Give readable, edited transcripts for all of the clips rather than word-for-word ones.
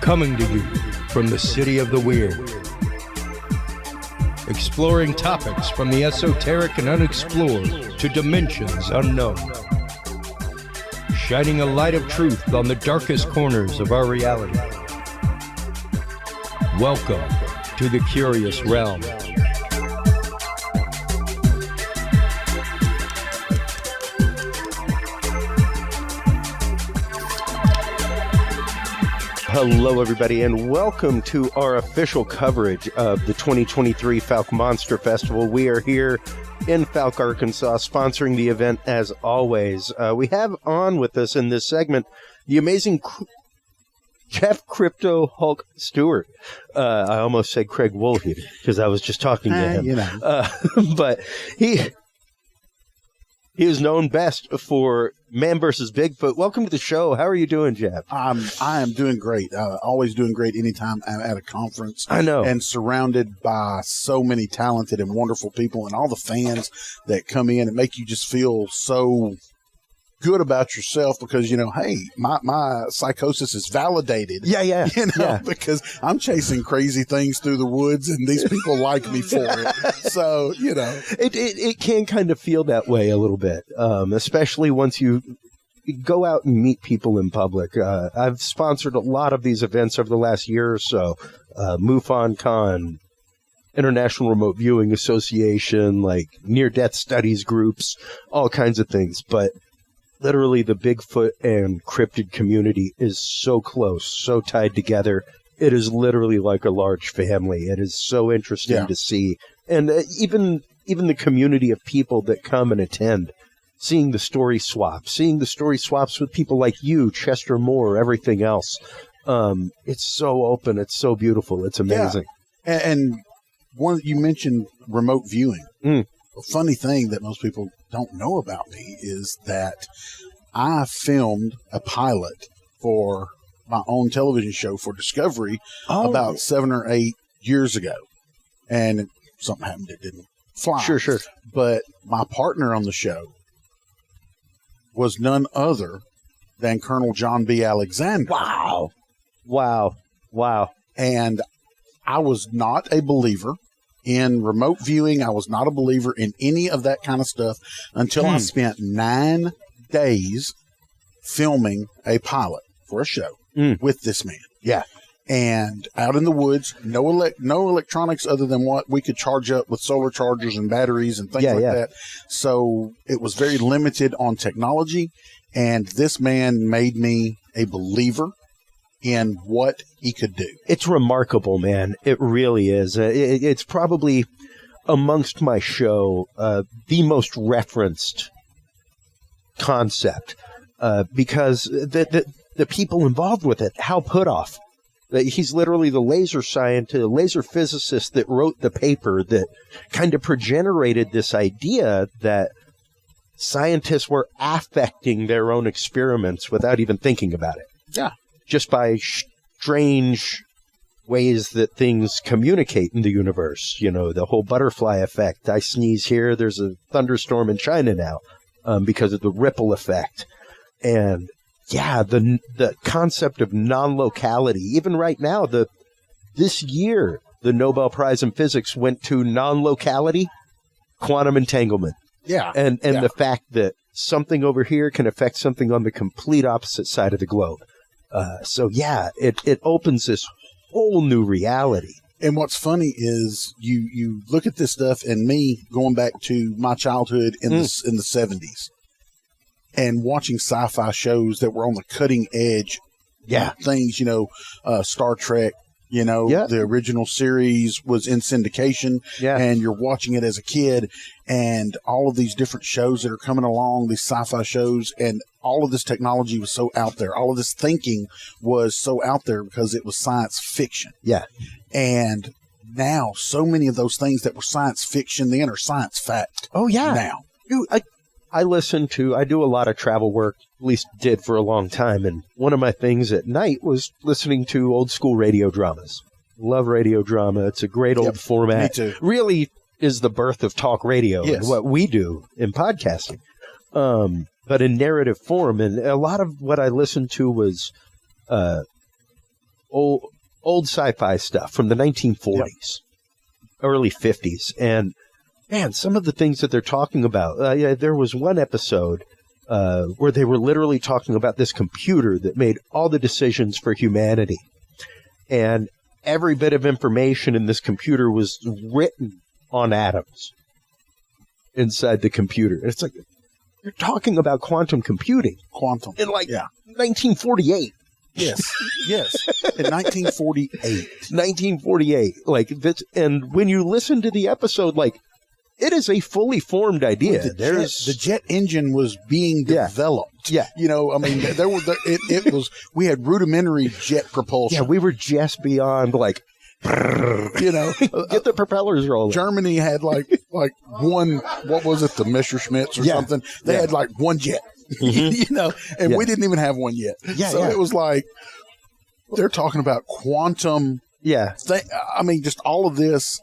Coming to you from the city of the weird. Exploring topics from the esoteric and unexplored to dimensions unknown. Shining a light of truth on the darkest corners of our reality. Welcome to the Curious Realm. Hello, everybody, and welcome to our official coverage of the 2023 Fouke Monster Festival. We are here in Fouke, Arkansas, sponsoring the event as always. We have on with us in this segment the amazing Jeff Cryptohulk Stewart. I almost said Craig Woolhead because I was just talking to him. But he is known best for Man vs. Bigfoot. Welcome to the show. How are you doing, Jeff? I am doing great. Always doing great anytime I'm at a conference. I know. And surrounded by so many talented and wonderful people and all the fans that come in and make you just feel so good about yourself because, you know, hey, my psychosis is validated. Yeah. Because I'm chasing crazy things through the woods and these people like me for it. So, you know. It can kind of feel that way a little bit, especially once you go out and meet people in public. I've sponsored a lot of these events over the last year or so. MUFON Con, International Remote Viewing Association, like near-death studies groups, all kinds of things. But literally, the Bigfoot and cryptid community is so close, so tied together. It is literally like a large family. It is so interesting to see. And even the community of people that come and attend, seeing the story swaps with people like you, Chester Moore, everything else. It's so open. It's so beautiful. It's amazing. Yeah. And one, you mentioned remote viewing. A funny thing that most people don't know about me is that I filmed a pilot for my own television show for Discovery about 7 or 8 years ago. And something happened that didn't fly. Sure. But my partner on the show was none other than Colonel John B. Alexander. Wow. And I was not a believer in remote viewing. I was not a believer in any of that kind of stuff until I spent 9 days filming a pilot for a show with this man. Yeah. And out in the woods, no electronics other than what we could charge up with solar chargers and batteries and things like that. So it was very limited on technology. And this man made me a believer in what he could do. It's remarkable, man. It really is. It's probably amongst my show the most referenced concept because the people involved with it, Hal Puthoff, he's literally the laser physicist that wrote the paper that kind of progenerated this idea that scientists were affecting their own experiments without even thinking about it. Yeah. Just by strange ways that things communicate in the universe. You know, the whole butterfly effect. I sneeze here, there's a thunderstorm in China now because of the ripple effect. And yeah, the concept of non-locality. Even right now, this year, the Nobel Prize in Physics went to non-locality, quantum entanglement. Yeah. And the fact that something over here can affect something on the complete opposite side of the globe. It opens this whole new reality. And what's funny is you look at this stuff and me going back to my childhood in the 70s and watching sci-fi shows that were on the cutting edge. Yeah. Things, Star Trek, the original series was in syndication and you're watching it as a kid and all of these different shows that are coming along, these sci-fi shows, and all of this technology was so out there. All of this thinking was so out there because it was science fiction. Yeah. And now so many of those things that were science fiction then are science fact. Oh, yeah. Now. Dude, I do a lot of travel work, at least did for a long time. And one of my things at night was listening to old school radio dramas. Love radio drama. It's a great old format. Me too. Really is the birth of talk radio and what we do in podcasting. But in narrative form. And a lot of what I listened to was old sci-fi stuff from the 1940s, early 50s. And man, some of the things that they're talking about, there was one episode where they were literally talking about this computer that made all the decisions for humanity. And every bit of information in this computer was written on atoms inside the computer. And it's like, you're talking about quantum computing. Quantum. In 1948. Yes. Yes. In 1948. 1948. Like this, and when you listen to the episode, like, it is a fully formed idea. The jet engine was being developed. Yeah. You know, I mean, it was, we had rudimentary jet propulsion. Yeah, we were just beyond, like, you know, get the propellers rolling. Germany had like one, what was it, the Messerschmitts or something? They had like one jet, you know, and we didn't even have one yet. So it was like, they're talking about quantum. Yeah. I mean, just all of this.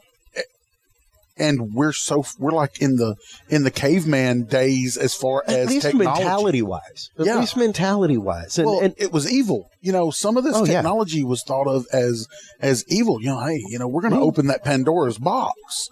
And we're like in the caveman days as far as technology. At least mentality wise. And it was evil. You know, some of this technology was thought of as evil. You know, hey, you know, we're going to open that Pandora's box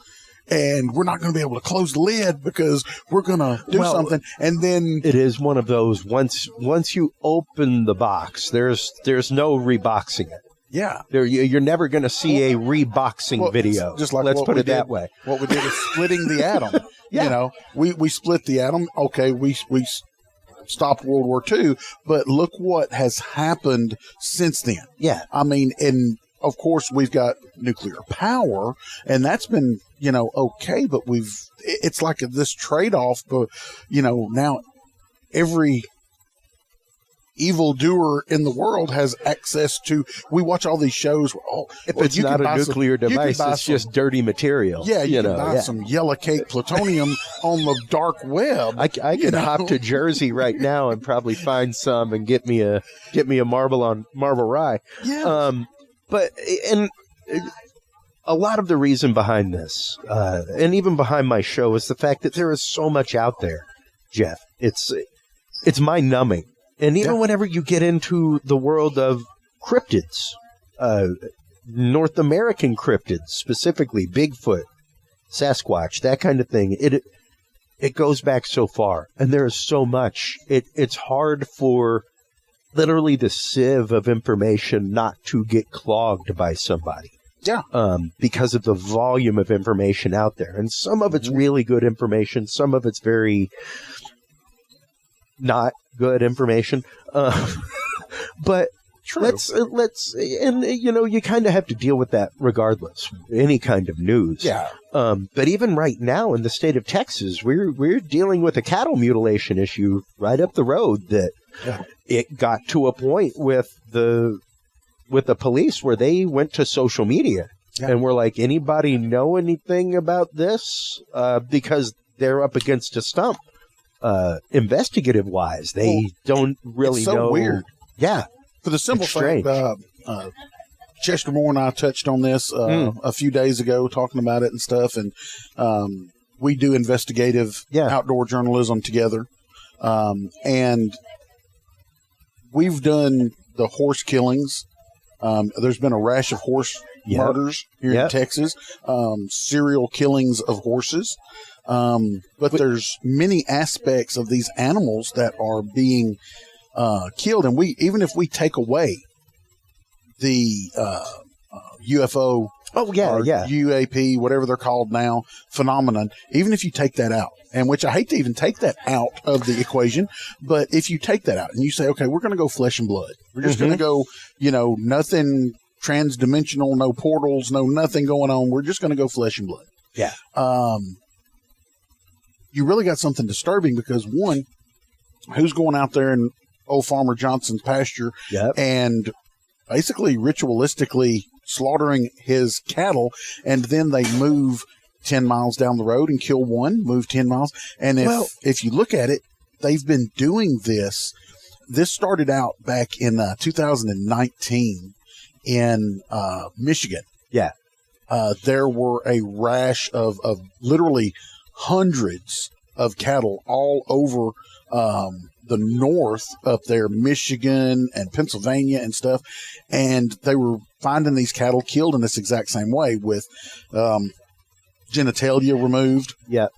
and we're not going to be able to close the lid because we're going to do something. And then it is one of those, once you open the box, there's no reboxing it. Yeah. You're never going to see a reboxing video. Just like let's put it that way. What we did is splitting the atom. You know, we split the atom. Okay, we stopped World War II, but look what has happened since then. Yeah. I mean, and of course we've got nuclear power, and that's been, you know, okay, but it's like this trade-off, but, you know, now every evildoer in the world has access to. We watch all these shows. If it's not a nuclear device, it's just dirty material. Yeah, you can buy some yellow cake plutonium on the dark web. I can hop to Jersey right now and probably find some and get me a marble on Marble Rye. Yeah. But a lot of the reason behind this, and even behind my show, is the fact that there is so much out there, Jeff. It's mind-numbing. And even whenever you get into the world of cryptids, North American cryptids, specifically Bigfoot, Sasquatch, that kind of thing, it goes back so far. And there is so much. It's hard for literally the sieve of information not to get clogged by somebody. Yeah. Because of the volume of information out there. And some of it's really good information. Some of it's very not good information. But true. let's, and you know, you kind of have to deal with that regardless, any kind of news. Yeah. But even right now in the state of Texas, we're dealing with a cattle mutilation issue right up the road that it got to a point with the police where they went to social media and were like, anybody know anything about this? Because they're up against a stump. Investigative wise, they don't really know. So weird. Yeah. For the simple fact, Chester Moore and I touched on this a few days ago, talking about it and stuff. And we do investigative outdoor journalism together. And we've done the horse killings. There's been a rash of horse murders here in Texas, serial killings of horses. But there's many aspects of these animals that are being killed. And even if we take away the UFO UAP, whatever they're called now, phenomenon, even if you take that out, and which I hate to even take that out of the equation, but if you take that out and you say, okay, we're going to go flesh and blood. We're just going to go, you know, nothing transdimensional, no portals, no nothing going on. We're just going to go flesh and blood. Yeah. You really got something disturbing because, one, who's going out there in old Farmer Johnson's pasture and basically ritualistically slaughtering his cattle, and then they move 10 miles down the road and kill one, move 10 miles. And if you look at it, they've been doing this. This started out back in 2019 in Michigan. Yeah. There were a rash of the north up there, Michigan and Pennsylvania and stuff, and they were finding these cattle killed in this exact same way with genitalia removed. Yeah.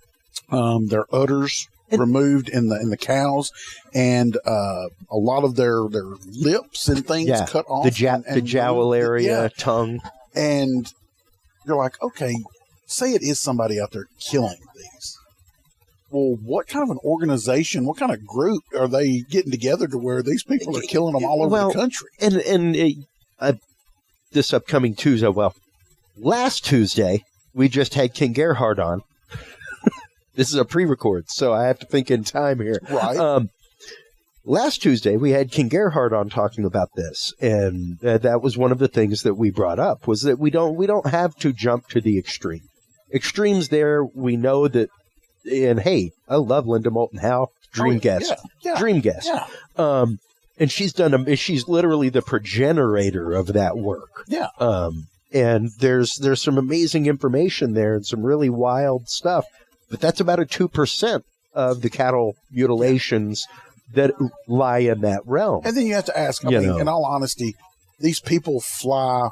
Their udders removed in the cows, and a lot of their lips and things cut off. The jowl area, tongue. And you're like, okay, say it is somebody out there killing these. Well, what kind of an organization, what kind of group are they getting together to where these people are killing them all over the country? And this upcoming Tuesday, last Tuesday, we just had King Gerhard on. This is a pre-record, so I have to think in time here. Right. Last Tuesday, we had King Gerhard on talking about this, and that was one of the things that we brought up, was that we don't have to jump to the extreme. Extremes there, we know that, and hey, I love Linda Moulton Howe, dream guest. Yeah. And she's literally the progenitor of that work. Yeah. And there's some amazing information there and some really wild stuff. But that's about a 2% of the cattle mutilations that lie in that realm. And then you have to ask, I mean, in all honesty, these people fly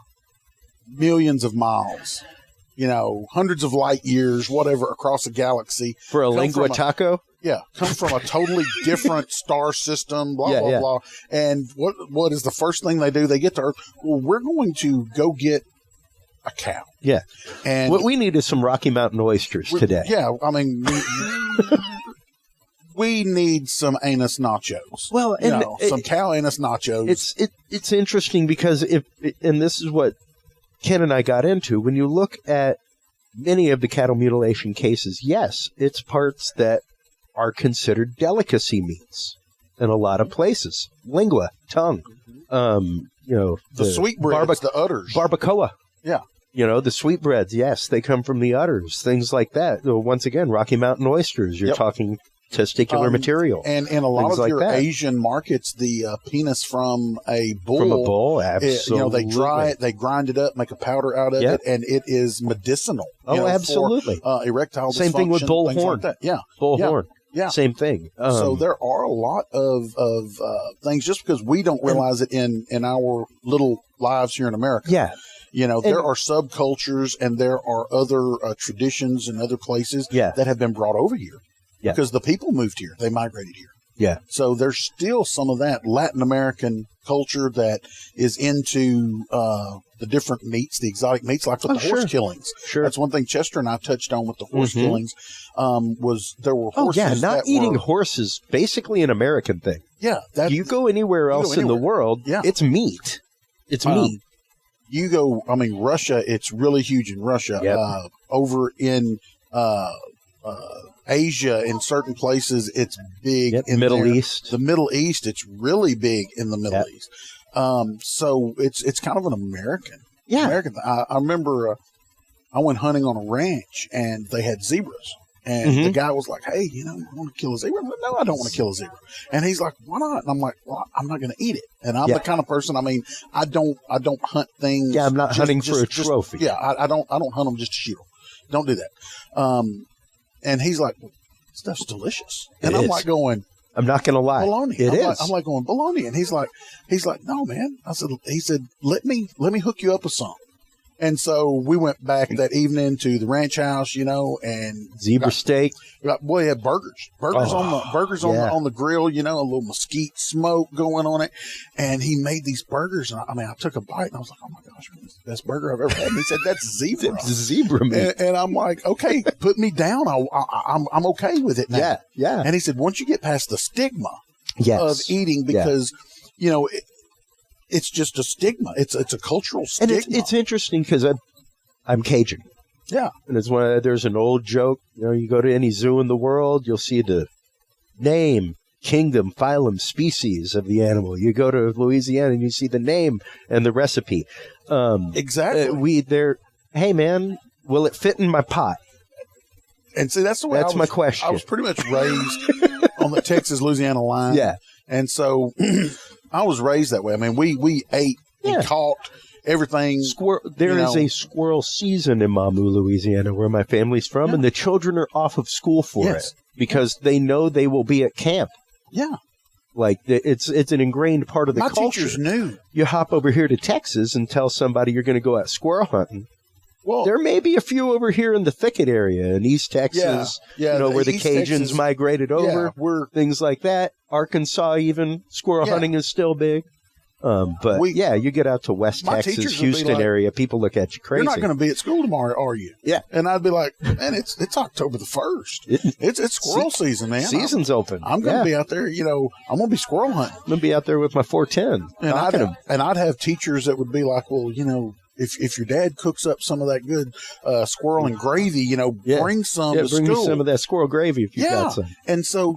millions of miles, hundreds of light years, whatever, across a galaxy. For a lingua taco? Yeah, come from a totally different star system, blah, blah, blah. And what is the first thing they do? They get to Earth. Well, we're going to go get a cow. Yeah. And what we need is some Rocky Mountain oysters today. Yeah, I mean, we need some anus nachos. Well, and some cow anus nachos. It's interesting because and this is what Ken and I got into, when you look at many of the cattle mutilation cases, yes, it's parts that are considered delicacy meats in a lot of places. Lingua, tongue, the sweetbreads, the udders. Barbacoa. Yeah. The sweetbreads, yes, they come from the udders, things like that. Once again, Rocky Mountain oysters, you're talking testicular material. And in a lot of your Asian markets, the penis from a bull. From a bull, absolutely. They dry it, they grind it up, make a powder out of it, and it is medicinal. Absolutely. For erectile dysfunction. Same thing with bull horn. Like that. Bull horn. Yeah. Same thing. So there are a lot of things, just because we don't realize it in our little lives here in America. Yeah. There are subcultures and there are other traditions in other places that have been brought over here because the people moved here. They migrated here. Yeah. So there's still some of that Latin American culture that is into the different meats, the exotic meats, like with the horse killings. Sure. That's one thing Chester and I touched on with the horse killings, was there were horses not eating horses, basically an American thing. Yeah. You go anywhere else in the world, it's meat. It's meat. You go, Russia, it's really huge in Russia. Yep. Over in Asia, in certain places, it's big. Yep. In Middle East. The Middle East, it's really big in the Middle East. So it's kind of an American. Yeah. American thing. I remember I went hunting on a ranch and they had zebras. And the guy was like, hey, you want to kill a zebra? I'm like, no, I don't want to kill a zebra. And he's like, why not? And I'm like, well, I'm not going to eat it. And I'm the kind of person, I don't hunt things. Yeah, I'm not hunting for a trophy. I don't hunt them just to shoot them. Don't do that. And he's like, well, stuff's delicious. And I'm like going, I'm not going to lie. Baloney. It is. I'm like going, baloney. And he's like, no, man. He said, let me hook you up with some. And so we went back that evening to the ranch house, and zebra steak. He had burgers on the grill, a little mesquite smoke going on it. And he made these burgers. And I took a bite and I was like, oh my gosh, this is the best burger I've ever had. And he said, that's zebra. It's zebra meat. And I'm like, okay, put me down. I'm okay with it now. Yeah. And he said, once you get past the stigma of eating, because, it's just a stigma. It's a cultural stigma. And it's interesting because I'm Cajun. Yeah. And it's there's an old joke. You go to any zoo in the world, you'll see the name, kingdom, phylum, species of the animal. You go to Louisiana and you see the name and the recipe. Exactly. Hey man, will it fit in my pot? And see, that's the way my question. I was pretty much raised on the Texas-Louisiana line. Yeah. And so I was raised that way. We ate and caught everything. There is a squirrel season in Mamou, Louisiana, where my family's from, and the children are off of school for it because they know they will be at camp. Yeah. Like, it's an ingrained part of the culture. My teachers knew. You hop over here to Texas and tell somebody you're going to go out squirrel hunting. Well, there may be a few over here in the thicket area in East Texas, where the Cajuns Texas, migrated over, things like that. Arkansas, even, squirrel hunting is still big. But you get out to West Texas, Houston area, people look at you crazy. You're not going to be at school tomorrow, are you? Yeah. And I'd be like, man, it's October the 1st. It's squirrel season, man. Season's open. I'm going to be out there, I'm going to be squirrel hunting. I'm going to be out there with my 410. And I'd have teachers that would be like, well, if your dad cooks up some of that good squirrel and gravy, bring some to bring school. Me some of that squirrel gravy if you got some. And so,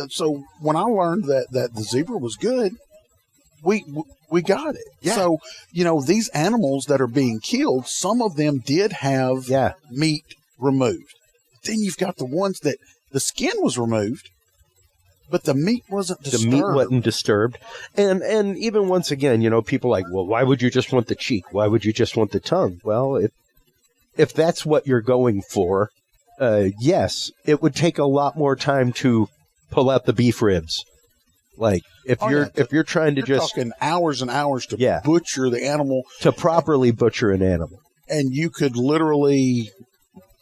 so when I learned that the zebra was good, we got it. Yeah. So, these animals that are being killed, some of them did have meat removed. Then you've got the ones that the skin was removed, but the meat wasn't disturbed. The meat wasn't disturbed. And even once again, people like, well, why would you just want the cheek? Why would you just want the tongue? Well, if that's what you're going for, yes, it would take a lot more time to pull out the beef ribs. Like, if you're trying to just talking hours and hours to butcher the animal, to properly butcher an animal, and you could literally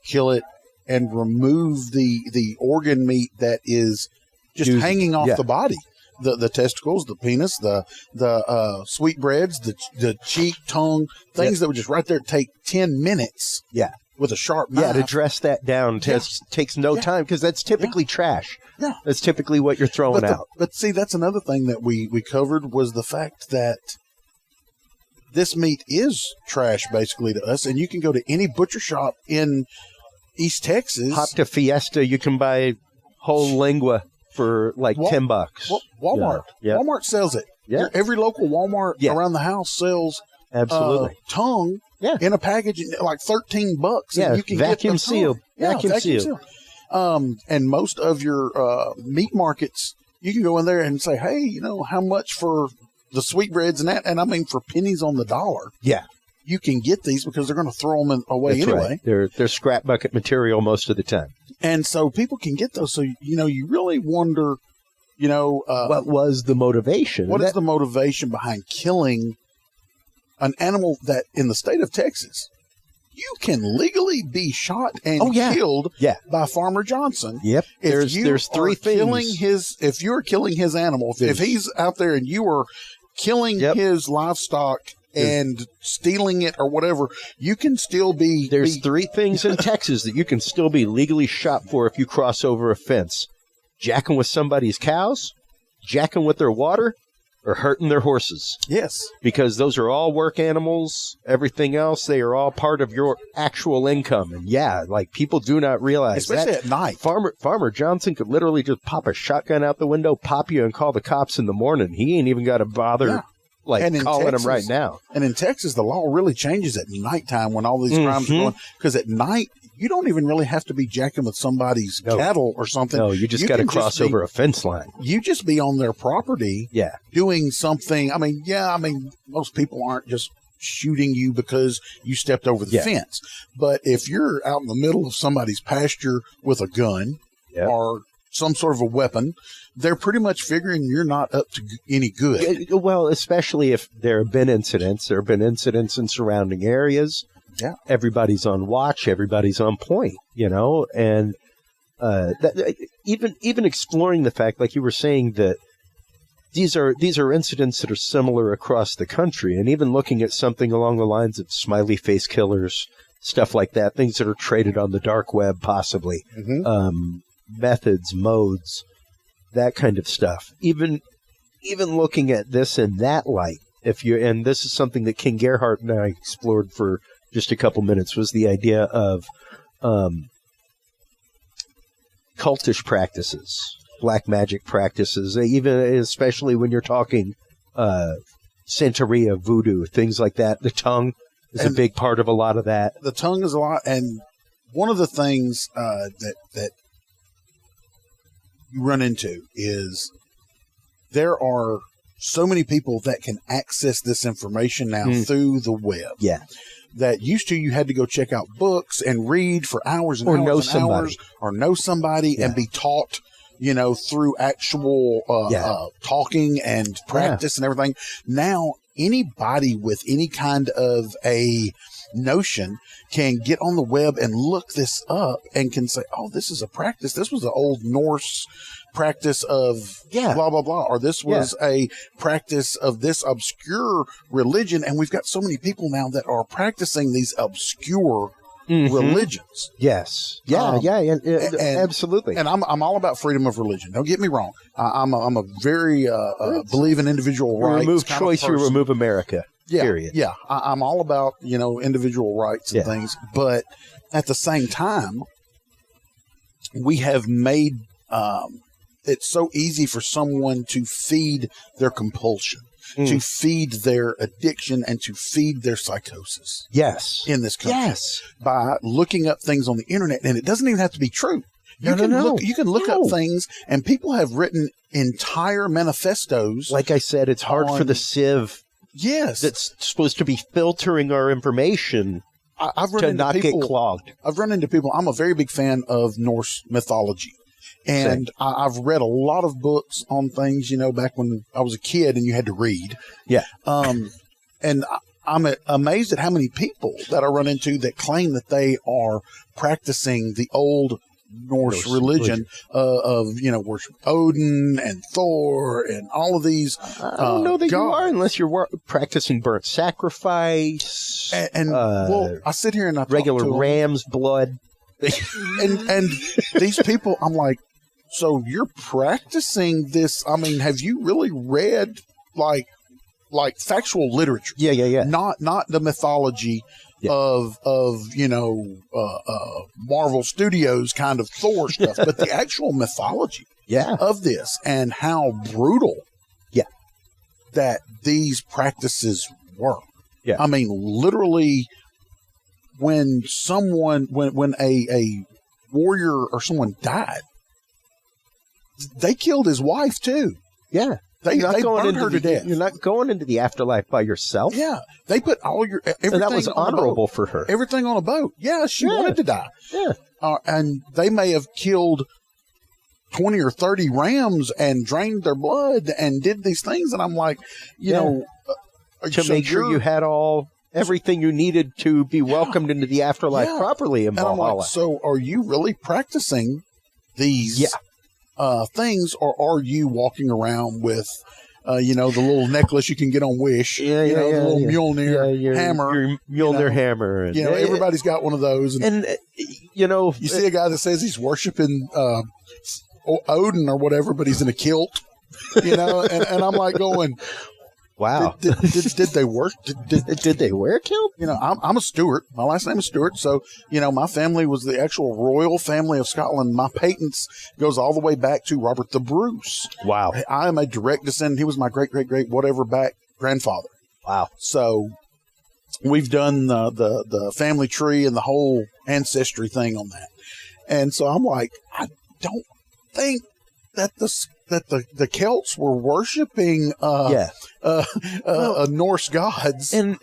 kill it and remove the organ meat that is just hanging off the body, the testicles, the penis, the sweetbreads, the cheek, tongue, things that would just right there take 10 minutes. Yeah. With a sharp knife. Yeah, to dress that down takes no time because that's typically trash. Yeah. That's typically what you're throwing out. But see, that's another thing that we covered was the fact that this meat is trash basically to us. And you can go to any butcher shop in East Texas. Hop to Fiesta, you can buy whole lingua for like $10. Walmart. Yeah. Walmart sells it. Yeah. Every local Walmart around the house sells tongue. Yeah. In a package, like $13. Yeah, and you can vacuum get sealed. Vacuum sealed. And most of your meat markets, you can go in there and say, hey, how much for the sweetbreads and that? And I mean, for pennies on the dollar. Yeah. You can get these because they're going to throw them away anyway. Right. They're scrap bucket material most of the time. And so people can get those. So, you really wonder, what was the motivation? What is the motivation behind killing an animal that in the state of Texas, you can legally be shot and killed by Farmer Johnson. Yep. There's three things. If you're killing his animal, if he's out there and you are killing his livestock and stealing it or whatever, you can still be. There's three things in Texas that you can still be legally shot for if you cross over a fence: jacking with somebody's cows, jacking with their water, or hurting their horses. Yes. Because those are all work animals. Everything else, they are all part of your actual income. And people do not realize especially that. At night. Farmer Johnson could literally just pop a shotgun out the window, pop you, and call the cops in the morning. He ain't even got to bother calling them right now. And in Texas, the law really changes at nighttime when all these crimes are going. Because at night, you don't even really have to be jacking with somebody's cattle or something. No, you just got to cross over a fence line. You just be on their property doing something. I mean, most people aren't just shooting you because you stepped over the fence. But if you're out in the middle of somebody's pasture with a gun or some sort of a weapon, they're pretty much figuring you're not up to any good. Well, especially if there have been incidents. There have been incidents in surrounding areas. Yeah, everybody's on watch. Everybody's on point. And even exploring the fact, like you were saying, that these are incidents that are similar across the country, and even looking at something along the lines of smiley face killers, stuff like that, things that are traded on the dark web, possibly, methods, modes, that kind of stuff. Even looking at this in that light, and this is something that King Gerhardt and I explored for just a couple minutes, was the idea of cultish practices, black magic practices, especially when you're talking Santeria, voodoo, things like that. The tongue is a big part of a lot of that. The tongue is a lot, and one of the things that you run into is there are so many people that can access this information now through the web. Yeah. That used to, you had to go check out books and read for hours and hours and hours, or know somebody and be taught, through actual talking and practice and everything. Now, anybody with any kind of a notion can get on the web and look this up and can say, oh, this is a practice. This was an old Norse practice of blah, blah, blah. Or this was a practice of this obscure religion. And we've got so many people now that are practicing these obscure religions. Yes. Absolutely. And I'm all about freedom of religion. Don't get me wrong. I'm a very believe in individual rights. Remove choice, you remove America. Yeah, period. Yeah, I'm all about individual rights and things, but at the same time, we have made it so easy for someone to feed their compulsion, to feed their addiction, and to feed their psychosis. Yes, in this country, yes, by looking up things on the internet, and it doesn't even have to be true. You can look up things, and people have written entire manifestos. Like I said, it's hard for the sieve. Yes, that's supposed to be filtering our information I've run to into not people, get clogged. I've run into people. I'm a very big fan of Norse mythology, and I've read a lot of books on things. Back when I was a kid, and you had to read. Yeah. And I'm amazed at how many people that I run into that claim that they are practicing the old Norse religion of worship Odin and Thor and all of these. I don't know that you are unless you're practicing burnt sacrifice and I sit here and I regular ram's blood, and these people. I'm like, so you're practicing this? I mean, have you really read like factual literature? Yeah. Not the mythology. Of Marvel Studios kind of Thor stuff, but the actual mythology of this and how brutal that these practices were. Yeah. I mean, literally when a warrior or someone died, they killed his wife too. Yeah. They burned her to death. You're not going into the afterlife by yourself. Yeah. They put all your everything. And that was honorable for her. Everything on a boat. Yeah, she wanted to die. Yeah. And they may have killed 20 or 30 rams and drained their blood and did these things. And I'm like, to make sure you had everything you needed to be welcomed into the afterlife properly in Valhalla. And I'm like, so are you really practicing these things, or are you walking around with, the little necklace you can get on Wish, the little Mjolnir hammer, your Mjolnir hammer, and, everybody's got one of those, and you see a guy that says he's worshiping Odin or whatever, but he's in a kilt, and I'm like going, wow, did they work? Did they wear a kilt? I'm a Stewart. My last name is Stewart. So, my family was the actual royal family of Scotland. My patents goes all the way back to Robert the Bruce. Wow. I am a direct descendant. He was my great, great, great, whatever back grandfather. Wow. So we've done the family tree and the whole ancestry thing on that. And so I'm like, I don't think that the Celts were worshiping Norse gods. And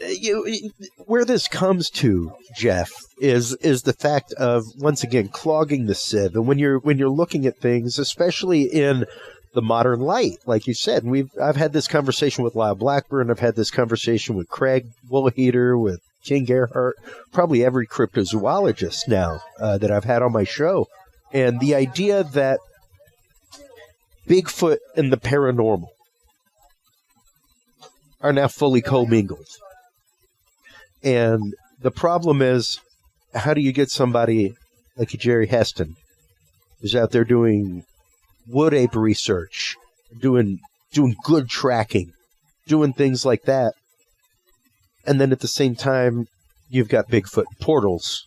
where this comes to, Jeff, is the fact of, once again, clogging the sieve. And when you're looking at things, especially in the modern light, like you said, and I've had this conversation with Lyle Blackburn, I've had this conversation with Craig Woolheater, with King Gerhardt, probably every cryptozoologist now that I've had on my show. And the idea that Bigfoot and the paranormal are now fully commingled. And the problem is, how do you get somebody like Jerry Heston, who's out there doing wood ape research, doing good tracking, doing things like that, and then at the same time, you've got Bigfoot portals,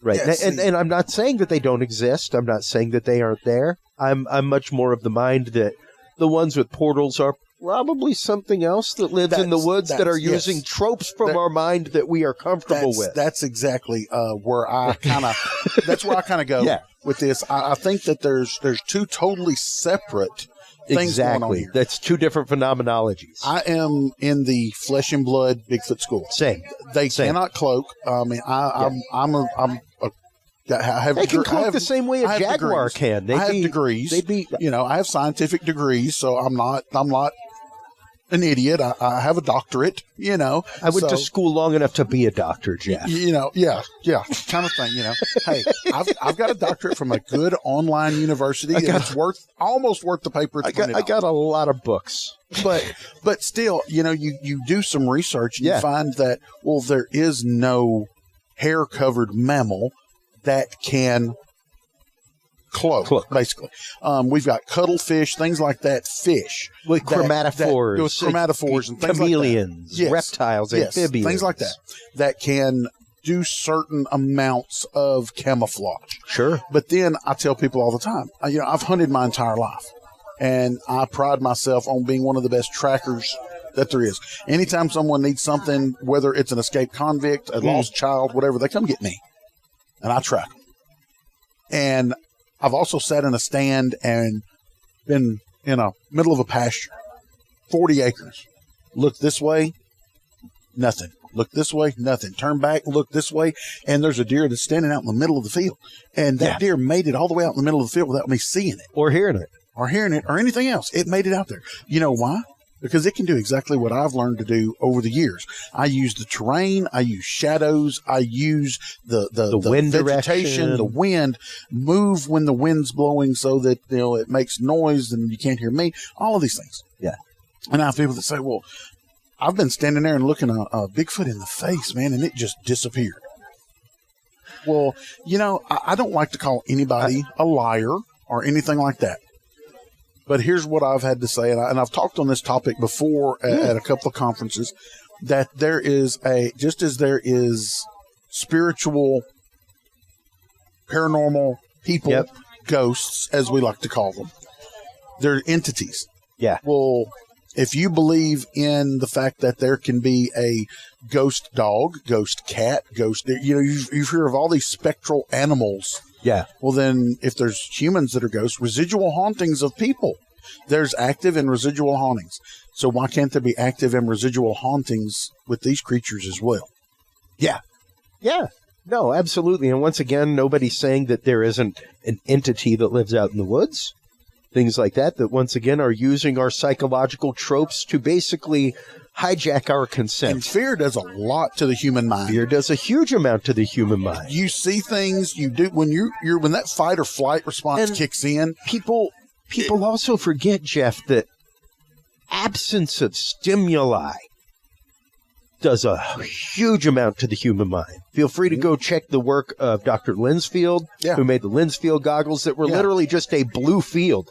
right? Yes. And I'm not saying that they don't exist. I'm not saying that they aren't there. I'm much more of the mind that the ones with portals are probably something else that lives in the woods that are using tropes from our mind that we are comfortable with. That's exactly where I kind of go with this. I think that there's two totally separate things going on here. That's two different phenomenologies. I am in the flesh and blood Bigfoot school. Same. They cannot cloak. I mean, I'm a They can cloak the same way a jaguar can. I have degrees. I have scientific degrees, so I'm not an idiot. I have a doctorate, I went to school long enough to be a doctor, Jeff. Yeah, kind of thing, Hey, I've got a doctorate from a good online university. It's almost worth the paper it's printed on. I got a lot of books. But still, you do some research and you find that, there is no hair-covered mammal that can cloak, basically. We've got cuttlefish, things like that, fish. With chromatophores. With chromatophores and things chameleons, like that. reptiles, amphibians. Things like that can do certain amounts of camouflage. Sure. But then I tell people all the time, I've hunted my entire life, and I pride myself on being one of the best trackers that there is. Anytime someone needs something, whether it's an escaped convict, a lost child, whatever, they come get me, and I track them. And I've also sat in a stand and been in a middle of a pasture, 40 acres. Look this way, nothing. Look this way, nothing. Turn back, look this way, and there's a deer that's standing out in the middle of the field. And that deer made it all the way out in the middle of the field without me seeing it. Or hearing it. Or anything else. It made it out there. You know why? Because it can do exactly what I've learned to do over the years. I use the terrain. I use shadows. I use the wind vegetation, direction. the wind, move when the wind's blowing so that, it makes noise and you can't hear me. All of these things. Yeah. And I have people that say, well, I've been standing there and looking a Bigfoot in the face, man, and it just disappeared. Well, I don't like to call anybody a liar or anything like that. But here's what I've had to say, and I've talked on this topic before at a couple of conferences, that there is just as there is spiritual, paranormal people, ghosts, as we like to call them, they're entities. Yeah. Well, if you believe in the fact that there can be a ghost dog, ghost cat, you've heard of all these spectral animals. Yeah. Well, then if there's humans that are ghosts, residual hauntings of people, there's active and residual hauntings. So why can't there be active and residual hauntings with these creatures as well? Yeah. Yeah. No, absolutely. And once again, nobody's saying that there isn't an entity that lives out in the woods. Things like that once again are using our psychological tropes to basically hijack our consent. And fear does a lot to the human mind. Fear does a huge amount to the human mind. You see things, you do when when that fight or flight response kicks in. People also forget, Jeff, that absence of stimuli does a huge amount to the human mind. Feel free to go check the work of Dr. Linsfield, who made the Linsfield goggles that were literally just a blue field.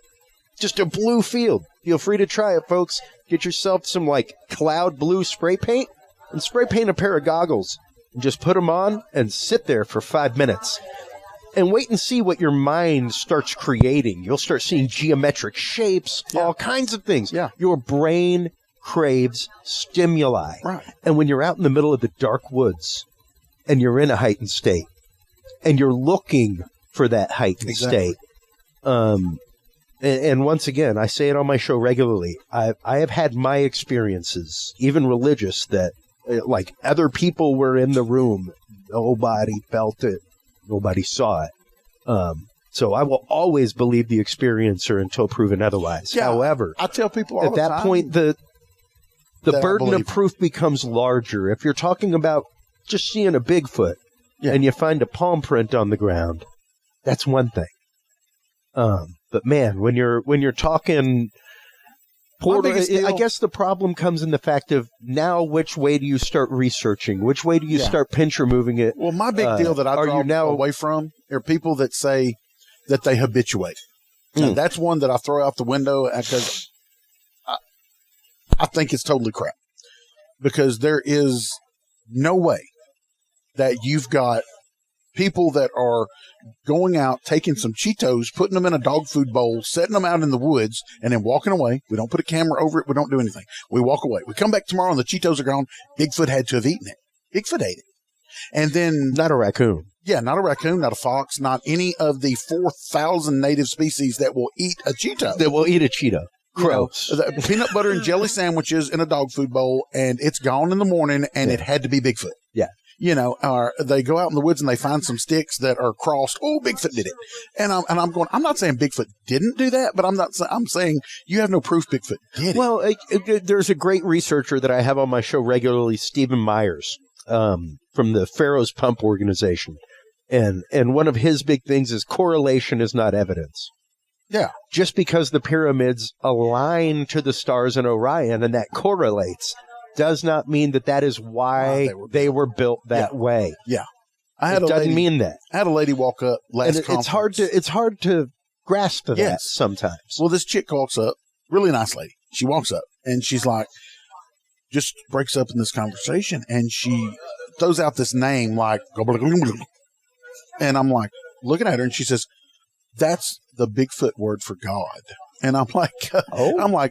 Just a blue field. Feel free to try it, folks. Get yourself some, cloud blue spray paint and spray paint a pair of goggles. And just put them on and sit there for 5 minutes. And wait and see what your mind starts creating. You'll start seeing geometric shapes, all kinds of things. Yeah. Your brain craves stimuli. Right. And when you're out in the middle of the dark woods and you're in a heightened state and you're looking for that heightened state, and once again, I say it on my show regularly, I have had my experiences, even religious, that other people were in the room. Nobody felt it. Nobody saw it. So I will always believe the experiencer until proven otherwise. Yeah, however, I tell people all at that point, the burden of proof becomes larger. If you're talking about just seeing a Bigfoot and you find a palm print on the ground, that's one thing. But man, when you're talking portal, I guess the problem comes in the fact of now which way do you start researching? Which way do you start pincher moving it? Well, my big deal that I draw away from are people that say that they habituate. Now, that's one that I throw out the window because I think it's totally crap. Because there is no way that you've got people that are going out, taking some Cheetos, putting them in a dog food bowl, setting them out in the woods, and then walking away. We don't put a camera over it. We don't do anything. We walk away. We come back tomorrow and the Cheetos are gone. Bigfoot had to have eaten it. Bigfoot ate it. And then... Not a raccoon. Yeah, not a raccoon, not a fox, not any of the 4,000 native species that will eat a Cheeto. That will eat a Cheeto. Crows. The peanut butter and jelly sandwiches in a dog food bowl, and it's gone in the morning, and it had to be Bigfoot. Yeah. or they go out in the woods and they find some sticks that are crossed. Oh, Bigfoot did it. And I'm going, I'm not saying Bigfoot didn't do that, but I'm saying you have no proof Bigfoot did it. Well, there's a great researcher that I have on my show regularly, Stephen Myers, from the Pharaoh's Pump organization. And one of his big things is correlation is not evidence. Yeah. Just because the pyramids align to the stars in Orion and that correlates does not mean that is why they were built that way. Yeah. Doesn't mean that. I had a lady walk up last conference. It's hard to grasp that sometimes. Well, this chick walks up, really nice lady. She walks up and she's like, just breaks up in this conversation and she throws out this name like, and I'm like looking at her and she says, that's the Bigfoot word for God. And I'm like,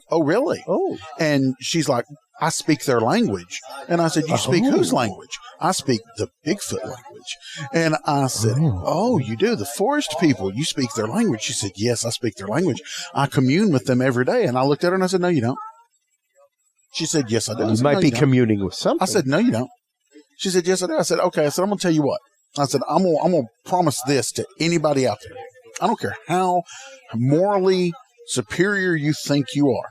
oh, really? Oh. And she's like, I speak their language. And I said, you speak whose language? I speak the Bigfoot language. And I said, oh, you do? The forest people, you speak their language? She said, yes, I speak their language. I commune with them every day. And I looked at her and I said, no, you don't. She said, yes, I do. You might be communing with something. I said, no, you don't. She said, yes, I do. I said, okay. I said, I'm going to tell you what. I said, I'm going to promise this to anybody out there. I don't care how morally superior you think you are.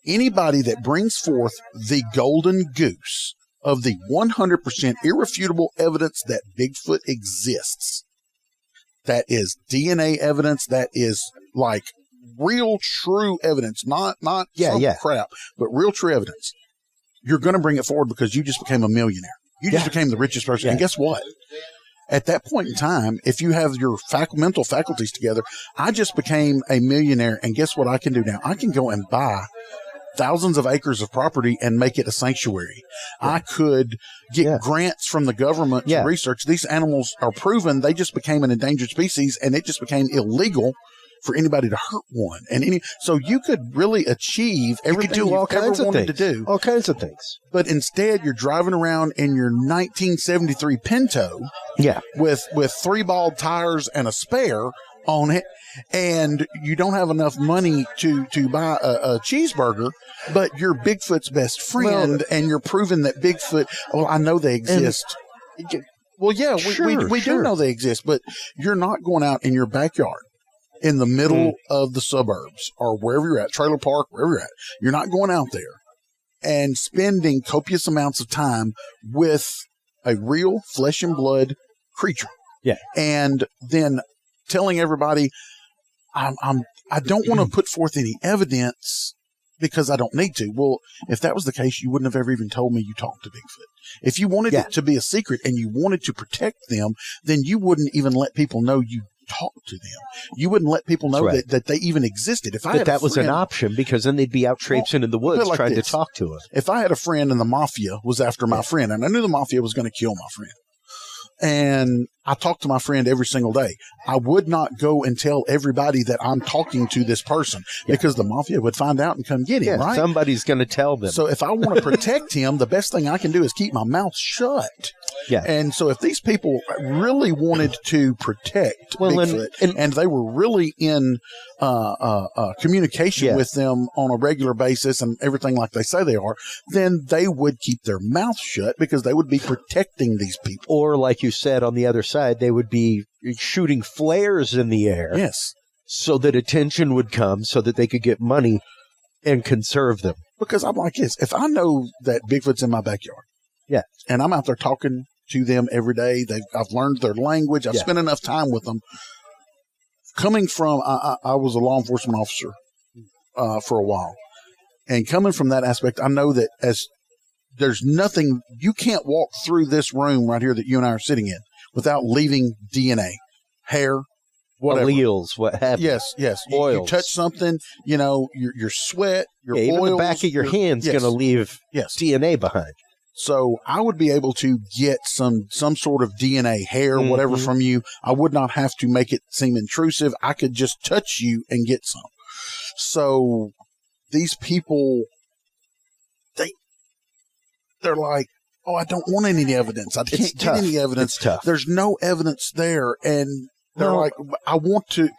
Anybody that brings forth the golden goose of the 100% irrefutable evidence that Bigfoot exists, that is DNA evidence, that is like real true evidence, not crap, but real true evidence, you're going to bring it forward because you just became a millionaire. You just became the richest person. And guess what? At that point in time, if you have your mental faculties together, I just became a millionaire. And guess what I can do now? I can go and buy thousands of acres of property and make it a sanctuary. Yeah. I could get grants from the government to research. These animals are proven. They just became an endangered species and it just became illegal for anybody to hurt one. So you could really achieve everything you ever wanted to do. All kinds of things. But instead, you're driving around in your 1973 Pinto with 3 bald tires and a spare on it, and you don't have enough money to buy a cheeseburger, but you're Bigfoot's best friend, and you're proving that Bigfoot, I know they exist. We do know they exist, but you're not going out in your backyard in the middle of the suburbs or wherever you're at, trailer park, wherever you're at. You're not going out there and spending copious amounts of time with a real flesh and blood creature. Yeah. And then telling everybody, I don't want to put forth any evidence because I don't need to. Well, if that was the case, you wouldn't have ever even told me you talked to Bigfoot. If you wanted it to be a secret and you wanted to protect them, then you wouldn't even let people know you talked to them. You wouldn't let people know that they even existed. If that was an option, because then they'd be out traipsing in the woods trying to talk to us. If I had a friend and the mafia was after my friend, and I knew the mafia was going to kill my friend, and I talked to my friend every single day, I would not go and tell everybody that I'm talking to this person because the mafia would find out and come get him, right? Somebody's going to tell them. So if I want to protect him, the best thing I can do is keep my mouth shut. Yeah. And so if these people really wanted to protect Bigfoot and they were really in communication with them on a regular basis and everything like they say they are, then they would keep their mouth shut because they would be protecting these people. Or like you said, on the other side, they would be shooting flares in the air. Yes. So that attention would come so that they could get money and conserve them. Because I'm like this. If I know that Bigfoot's in my backyard, and I'm out there talking to them every day, I've learned their language, I've spent enough time with them. Coming from, I was a law enforcement officer for a while. And coming from that aspect, I know that there's nothing, you can't walk through this room right here that you and I are sitting in without leaving DNA, hair, whatever. Alleles, what have you. Yes. Oils. You touch something, your sweat, your oils. Even the back of your hand's going to leave DNA behind. So I would be able to get some sort of DNA, hair, whatever from you. I would not have to make it seem intrusive. I could just touch you and get some. So these people, they're like, I don't want any evidence. I can't get any evidence. It's tough. There's no evidence there. And they're like, I want to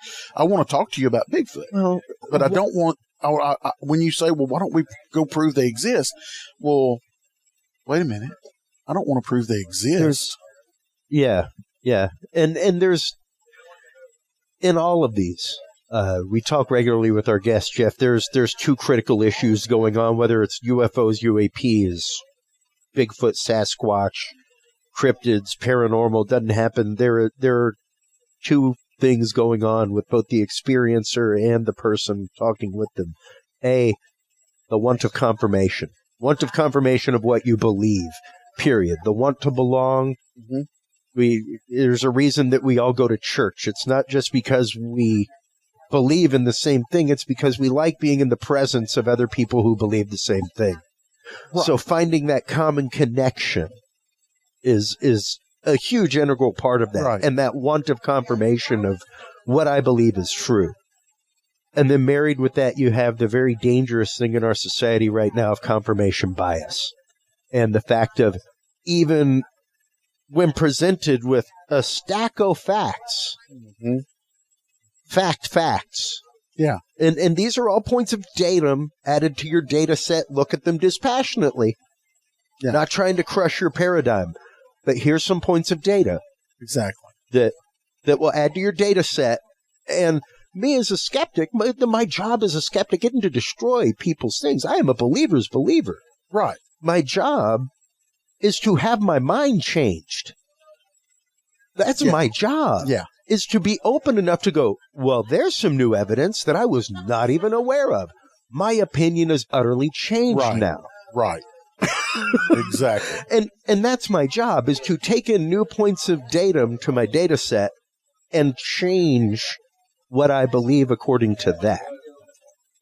talk to you about Bigfoot, but I don't want, when you say, well, why don't we go prove they exist? Well, wait a minute. I don't want to prove they exist. Yeah. And there's, in all of these, we talk regularly with our guest, Jeff, there's two critical issues going on, whether it's UFOs, UAPs, Bigfoot, Sasquatch, cryptids, paranormal, doesn't happen. There are two things going on with both the experiencer and the person talking with them. The want of confirmation of what you believe, period. The want to belong. There's a reason that we all go to church. It's not just because we believe in the same thing. It's because we like being in the presence of other people who believe the same thing. Right. So finding that common connection is a huge integral part of that. Right. And that want of confirmation of what I believe is true. And then married with that, you have the very dangerous thing in our society right now of confirmation bias. And the fact of, even when presented with a stack of facts, facts. Yeah. And these are all points of datum added to your data set. Look at them dispassionately. Yeah. Not trying to crush your paradigm. But here's some points of data. Exactly. That will add to your data set. And me as a skeptic, my job as a skeptic isn't to destroy people's things. I am a believer's believer. Right. My job is to have my mind changed. That's my job. Yeah. Is to be open enough to go, well, there's some new evidence that I was not even aware of. My opinion is utterly changed now. Right. Exactly. And that's my job, is to take in new points of datum to my data set and change what I believe according to that.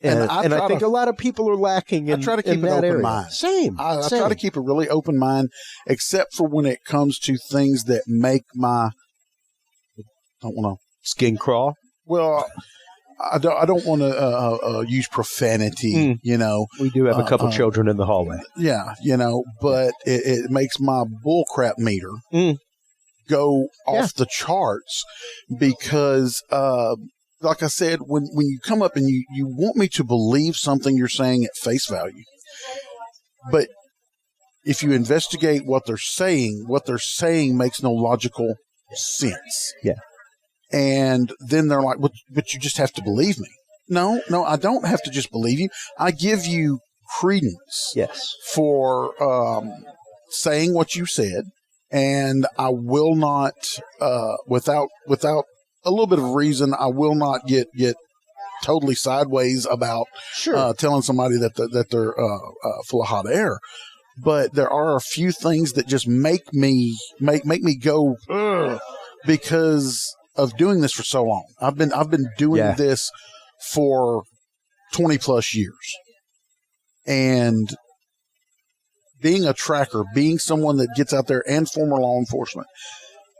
And I think a lot of people are lacking in that area. I try to keep an open mind. Same. I try to keep a really open mind, except for when it comes to things that make my, don't want to, skin crawl. Well, I don't want to use profanity, you know. We do have a couple children in the hallway. Yeah, you know, but it makes my bullcrap meter go off the charts because, like I said, when you come up and you want me to believe something you're saying at face value, but if you investigate what they're saying makes no logical sense. Yeah. And then they're like, but you just have to believe me. No, I don't have to just believe you. I give you credence for saying what you said, and I will not, without a little bit of reason, I will not get totally sideways about telling somebody that they're full of hot air. But there are a few things that just make me go because of doing this for so long. I've been doing this for 20 plus years. And being a tracker, being someone that gets out there and former law enforcement,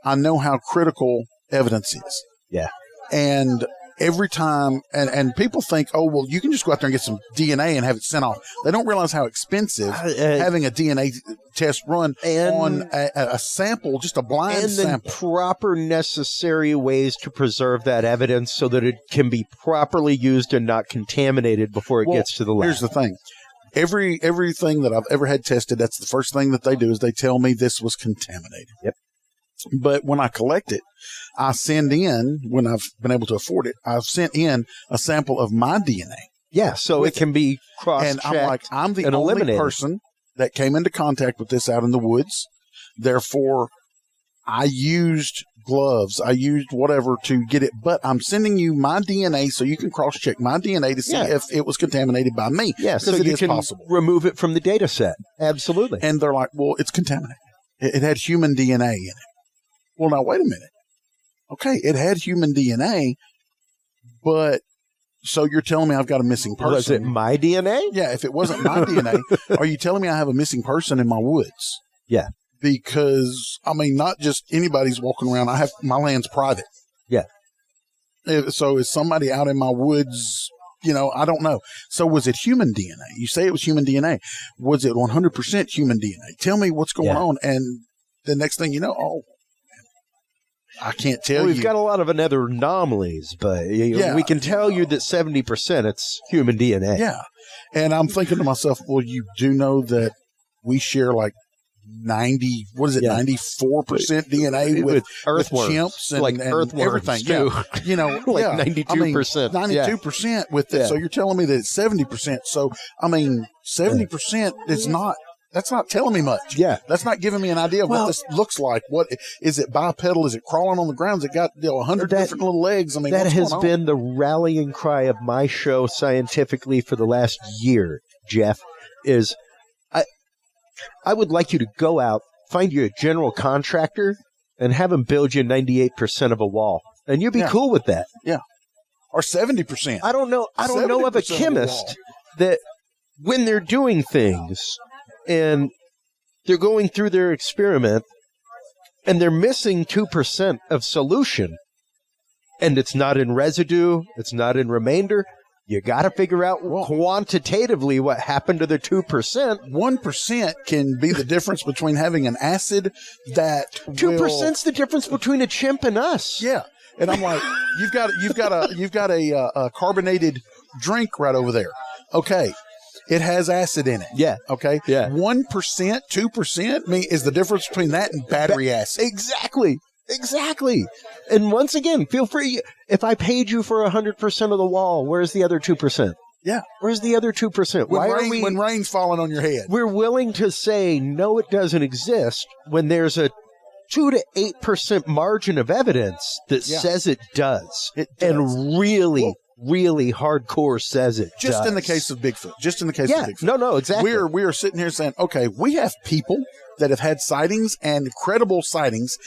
I know how critical evidence is. Yeah. And every time, and people think, oh, well, you can just go out there and get some DNA and have it sent off. They don't realize how expensive having a DNA test run on a sample, just a blind sample. And then proper necessary ways to preserve that evidence so that it can be properly used and not contaminated before it gets to the lab. Here's the thing. Everything that I've ever had tested, that's the first thing that they do is they tell me this was contaminated. Yep. But when I collect it, I send in, when I've been able to afford it, I've sent in a sample of my DNA. Yeah, so it can be cross-checked. And I'm like, I'm the only person that came into contact with this out in the woods. Therefore, I used gloves. I used whatever to get it. But I'm sending you my DNA so you can cross-check my DNA to see if it was contaminated by me. Yeah, so you can remove it from the data set. Absolutely. And they're like, well, it's contaminated. It had human DNA in it. Well, now, wait a minute. Okay, it had human DNA, but so you're telling me I've got a missing person. Was it my DNA? Yeah, if it wasn't my DNA, are you telling me I have a missing person in my woods? Yeah. Because, I mean, not just anybody's walking around. My land's private. Yeah. So is somebody out in my woods, you know, I don't know. So was it human DNA? You say it was human DNA. Was it 100% human DNA? Tell me what's going on. And the next thing you know, I can't tell you. We've got a lot of other anomalies, but we can tell you that 70% it's human DNA. Yeah. And I'm thinking to myself, well, you do know that we share like what is it, 94% DNA with earthworms, chimps and, like and earthworms everything. too. Yeah. You know, like yeah. 92%. 92% with it. Yeah. So you're telling me that it's 70%. So, 70% is not, that's not telling me much. Yeah. That's not giving me an idea of what this looks like. What is it, bipedal? Is it crawling on the ground? Has it got 100 different little legs? I mean, that what's has going on? been the rallying cry of my show scientifically for the last year, Jeff, is I would like you to go out, find you a general contractor, and have him build you 98% of a wall. And you'd be cool with that. Yeah. Or 70%. I don't know of a chemist that when they're doing things and they're going through their experiment and they're missing 2% of solution, and it's not in residue, it's not in remainder, you got to figure out quantitatively what happened to the 2%. 1% can be the difference between having an acid that 2%'s the difference between a chimp and us. Yeah. And I'm like, you've got a carbonated drink right over there. Okay. It has acid in it. Yeah. Okay. Yeah. 1%, 2% is the difference between that and battery acid. Exactly. And once again, feel free. If I paid you for 100% of the wall, where's the other 2%? Yeah. Where's the other 2%? When rain's falling on your head. We're willing to say, no, it doesn't exist when there's a 2 to 8% margin of evidence that says it does. It does. And really hardcore says it just does. In the case of Bigfoot. Just in the case of Bigfoot. No, exactly. We are sitting here saying, okay, we have people that have had sightings and credible sightings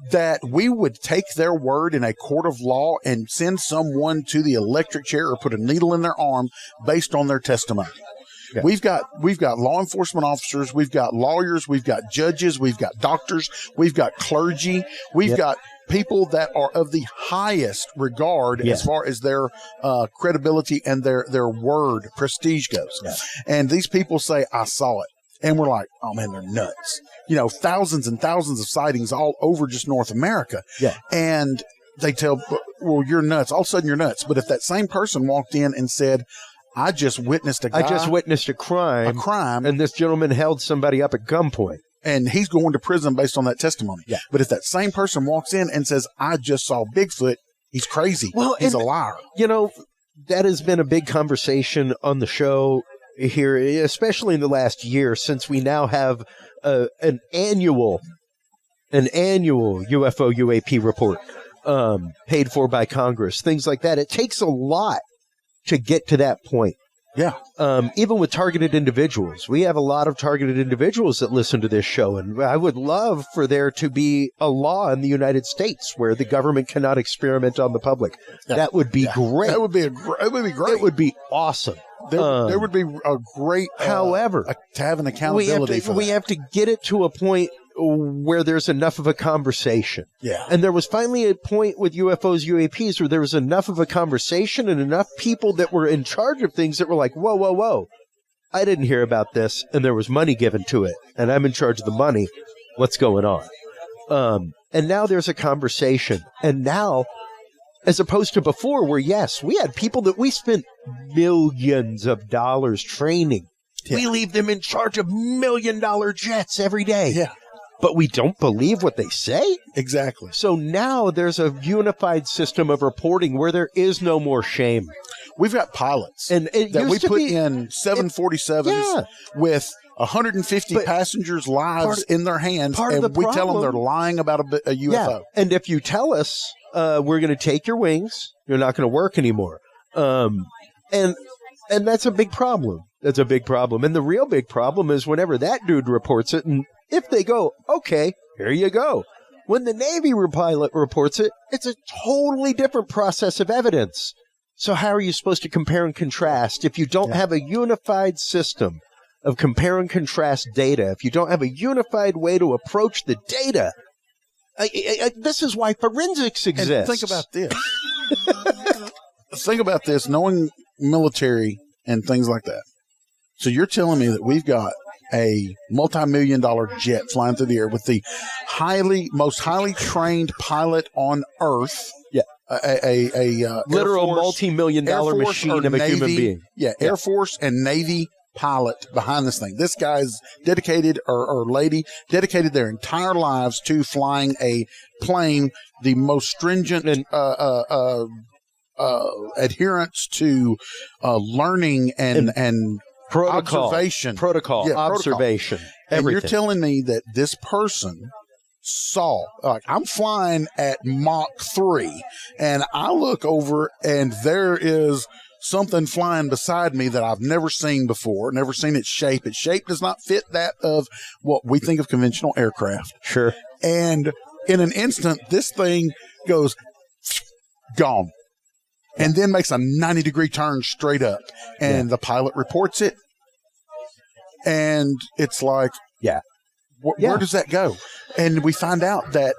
that we would take their word in a court of law and send someone to the electric chair or put a needle in their arm based on their testimony. Yeah. We've got law enforcement officers, we've got lawyers, we've got judges, we've got doctors, we've got clergy, we've got people that are of the highest regard as far as their credibility and their word prestige goes. Yeah. And these people say, I saw it. And we're like, oh man, they're nuts. You know, thousands and thousands of sightings all over just North America. Yeah. And they tell, well, you're nuts. All of a sudden you're nuts. But if that same person walked in and said, I just witnessed a crime. And this gentleman held somebody up at gunpoint. And he's going to prison based on that testimony. Yeah. But if that same person walks in and says, I just saw Bigfoot, he's crazy. Well, he's a liar. You know, that has been a big conversation on the show here, especially in the last year, since we now have an annual UFO UAP report paid for by Congress, things like that. It takes a lot to get to that point. Yeah. Even with targeted individuals, we have a lot of targeted individuals that listen to this show, and I would love for there to be a law in the United States where the government cannot experiment on the public. Yeah. That would be great. That would be great. It would be awesome. There would be a great, however, to have an accountability for that. We have to get it to a point where there's enough of a conversation. Yeah. And there was finally a point with UFOs, UAPs, where there was enough of a conversation and enough people that were in charge of things that were like, whoa. I didn't hear about this, and there was money given to it, and I'm in charge of the money. What's going on? And now there's a conversation. And now, as opposed to before, where, yes, we had people that we spent millions of dollars training. Yeah. We leave them in charge of $1 million jets every day. Yeah. But we don't believe what they say? Exactly. So now there's a unified system of reporting where there is no more shame. We've got pilots that we put in 747s with 150 passengers' lives in their hands, and we tell them they're lying about a UFO. Yeah. And if you tell us we're going to take your wings, you're not going to work anymore. And that's a big problem. That's a big problem. And the real big problem is whenever that dude reports it, and if they go, okay, here you go. When the Navy pilot reports it, it's a totally different process of evidence. So how are you supposed to compare and contrast if you don't have a unified system of compare and contrast data, if you don't have a unified way to approach the data? This is why forensics exists. And think about this. Think about this, knowing military and things like that. So you're telling me that we've got a multi-million-dollar jet flying through the air with the most highly trained pilot on Earth. Yeah. A literal multi-million-dollar machine of a human being. Yeah. Air Force and Navy pilot behind this thing. This guy's dedicated, or lady, dedicated their entire lives to flying a plane, the most stringent adherence to learning and protocol, observation. Observation. And Everything. you're telling me that this person saw, like, I'm flying at Mach 3 and I look over and there is something flying beside me that I've never seen before, never seen its shape. Its shape does not fit that of what we think of conventional aircraft. Sure. And in an instant, this thing goes gone and then makes a 90-degree turn straight up. And the pilot reports it. And it's like, where does that go? And we find out that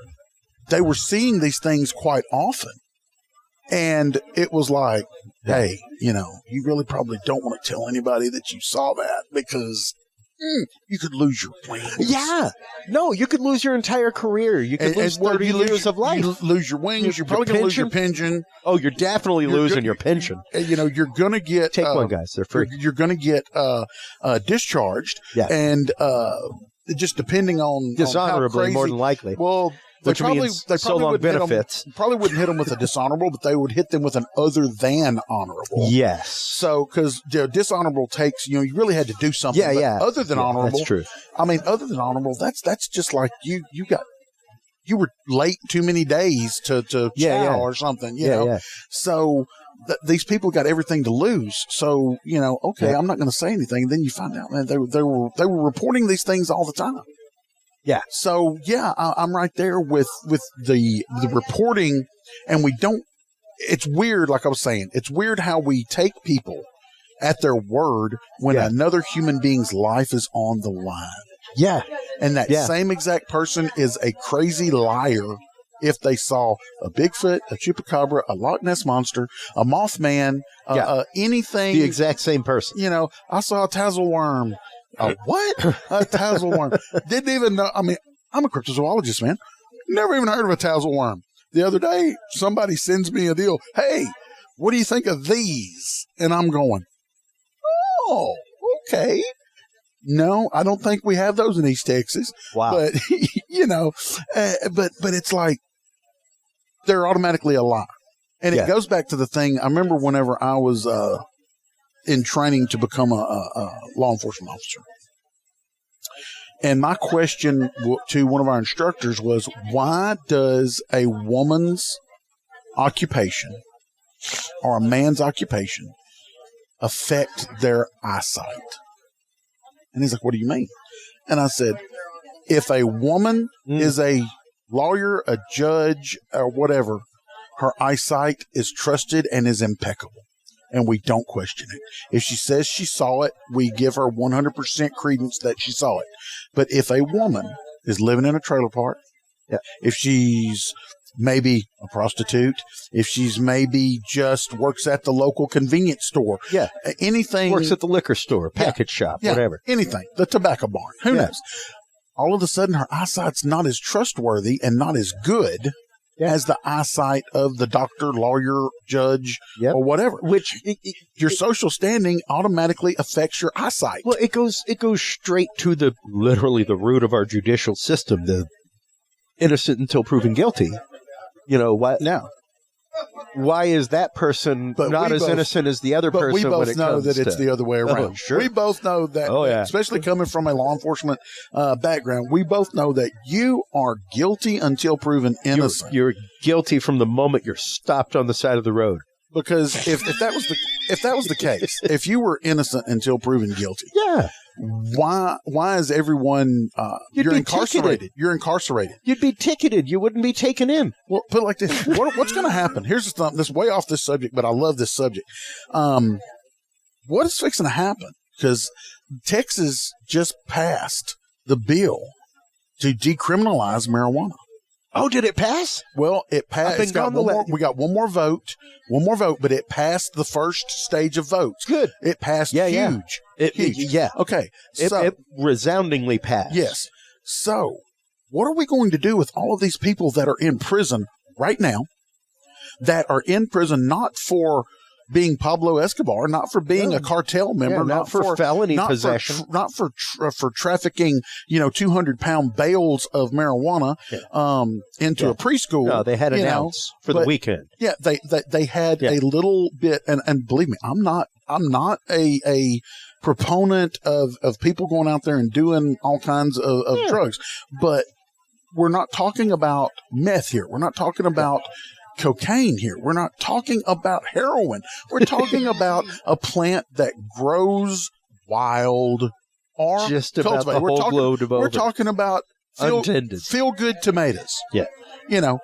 they were seeing these things quite often. And it was like, hey, you really probably don't want to tell anybody that you saw that because you could lose your wings. Yeah. No, you could lose your entire career. You could lose 30 years of life. You lose your wings. You're probably going to lose your pension. Oh, you're definitely losing your pension. You're going to get... Take one, guys. They're free. You're going to get discharged. Yeah. And just depending on... dishonorably, on how crazy, more than likely. Well... Which means so long benefits. Probably wouldn't hit them with a dishonorable, but they would hit them with an other than honorable. Yes. So, because dishonorable takes, you really had to do something. Other than honorable. That's true. I mean, other than honorable, that's just like you were late too many days to chow or something, you know? Yeah. So these people got everything to lose. So, okay, I'm not going to say anything. Then you find out, man, they were reporting these things all the time. Yeah. So, I'm right there with the reporting, and we don't, it's weird, like I was saying, it's weird how we take people at their word when another human being's life is on the line. Yeah. And that same exact person is a crazy liar if they saw a Bigfoot, a chupacabra, a Loch Ness monster, a Mothman, anything. The exact same person. I saw a tassel worm. What? A tassel worm. Didn't even know. I mean, I'm a cryptozoologist, man. Never even heard of a tassel worm. The other day, somebody sends me a deal. Hey, what do you think of these? And I'm going, oh, okay. No, I don't think we have those in East Texas. Wow. But, but it's like they're automatically a lie. And it goes back to the thing. I remember whenever I was in training to become a law enforcement officer. And my question to one of our instructors was, why does a woman's occupation or a man's occupation affect their eyesight? And he's like, what do you mean? And I said, if a woman is a lawyer, a judge, or whatever, her eyesight is trusted and is impeccable. And we don't question it. If she says she saw it, we give her 100% credence that she saw it. But if a woman is living in a trailer park, if she's maybe a prostitute, if she's maybe just works at the local convenience store, anything, works at the liquor store, package shop, whatever, anything, the tobacco barn, who knows? All of a sudden, her eyesight's not as trustworthy and not as good as the eyesight of the doctor, lawyer, judge, or whatever. Which your social standing automatically affects your eyesight. Well, it goes straight to literally the root of our judicial system, the innocent until proven guilty. What? Now, why is that person not as innocent as the other person? But we both when it know comes that it's the other way around. Oh, sure. We both know that, especially coming from a law enforcement background, we both know that you are guilty until proven innocent. You're guilty from the moment you're stopped on the side of the road. Because if that was the case, if you were innocent until proven guilty, why is everyone you're incarcerated? Ticketed. You're incarcerated. You'd be ticketed. You wouldn't be taken in. Well, put it like this: what's going to happen? Here's the thing. This is way off this subject, but I love this subject. What is fixing to happen? Because Texas just passed the bill to decriminalize marijuana. Oh, did it pass? Well, it passed. We got one more vote, but it passed the first stage of votes. Good. It passed huge. Huge. Okay. It resoundingly passed. Yes. So what are we going to do with all of these people that are in prison right now, that are in prison not for being Pablo Escobar, not for being a cartel member, not for felony possession, not for trafficking, 200-pound bales of marijuana into a preschool. No, they had an ounce for the weekend. Yeah, they had a little bit, and believe me, I'm not a proponent of people going out there and doing all kinds of drugs, but we're not talking about meth here. We're not talking about cocaine here. We're not talking about heroin. We're talking about a plant that grows wild or just about the whole globe of We're talking about feel good tomatoes. Yeah.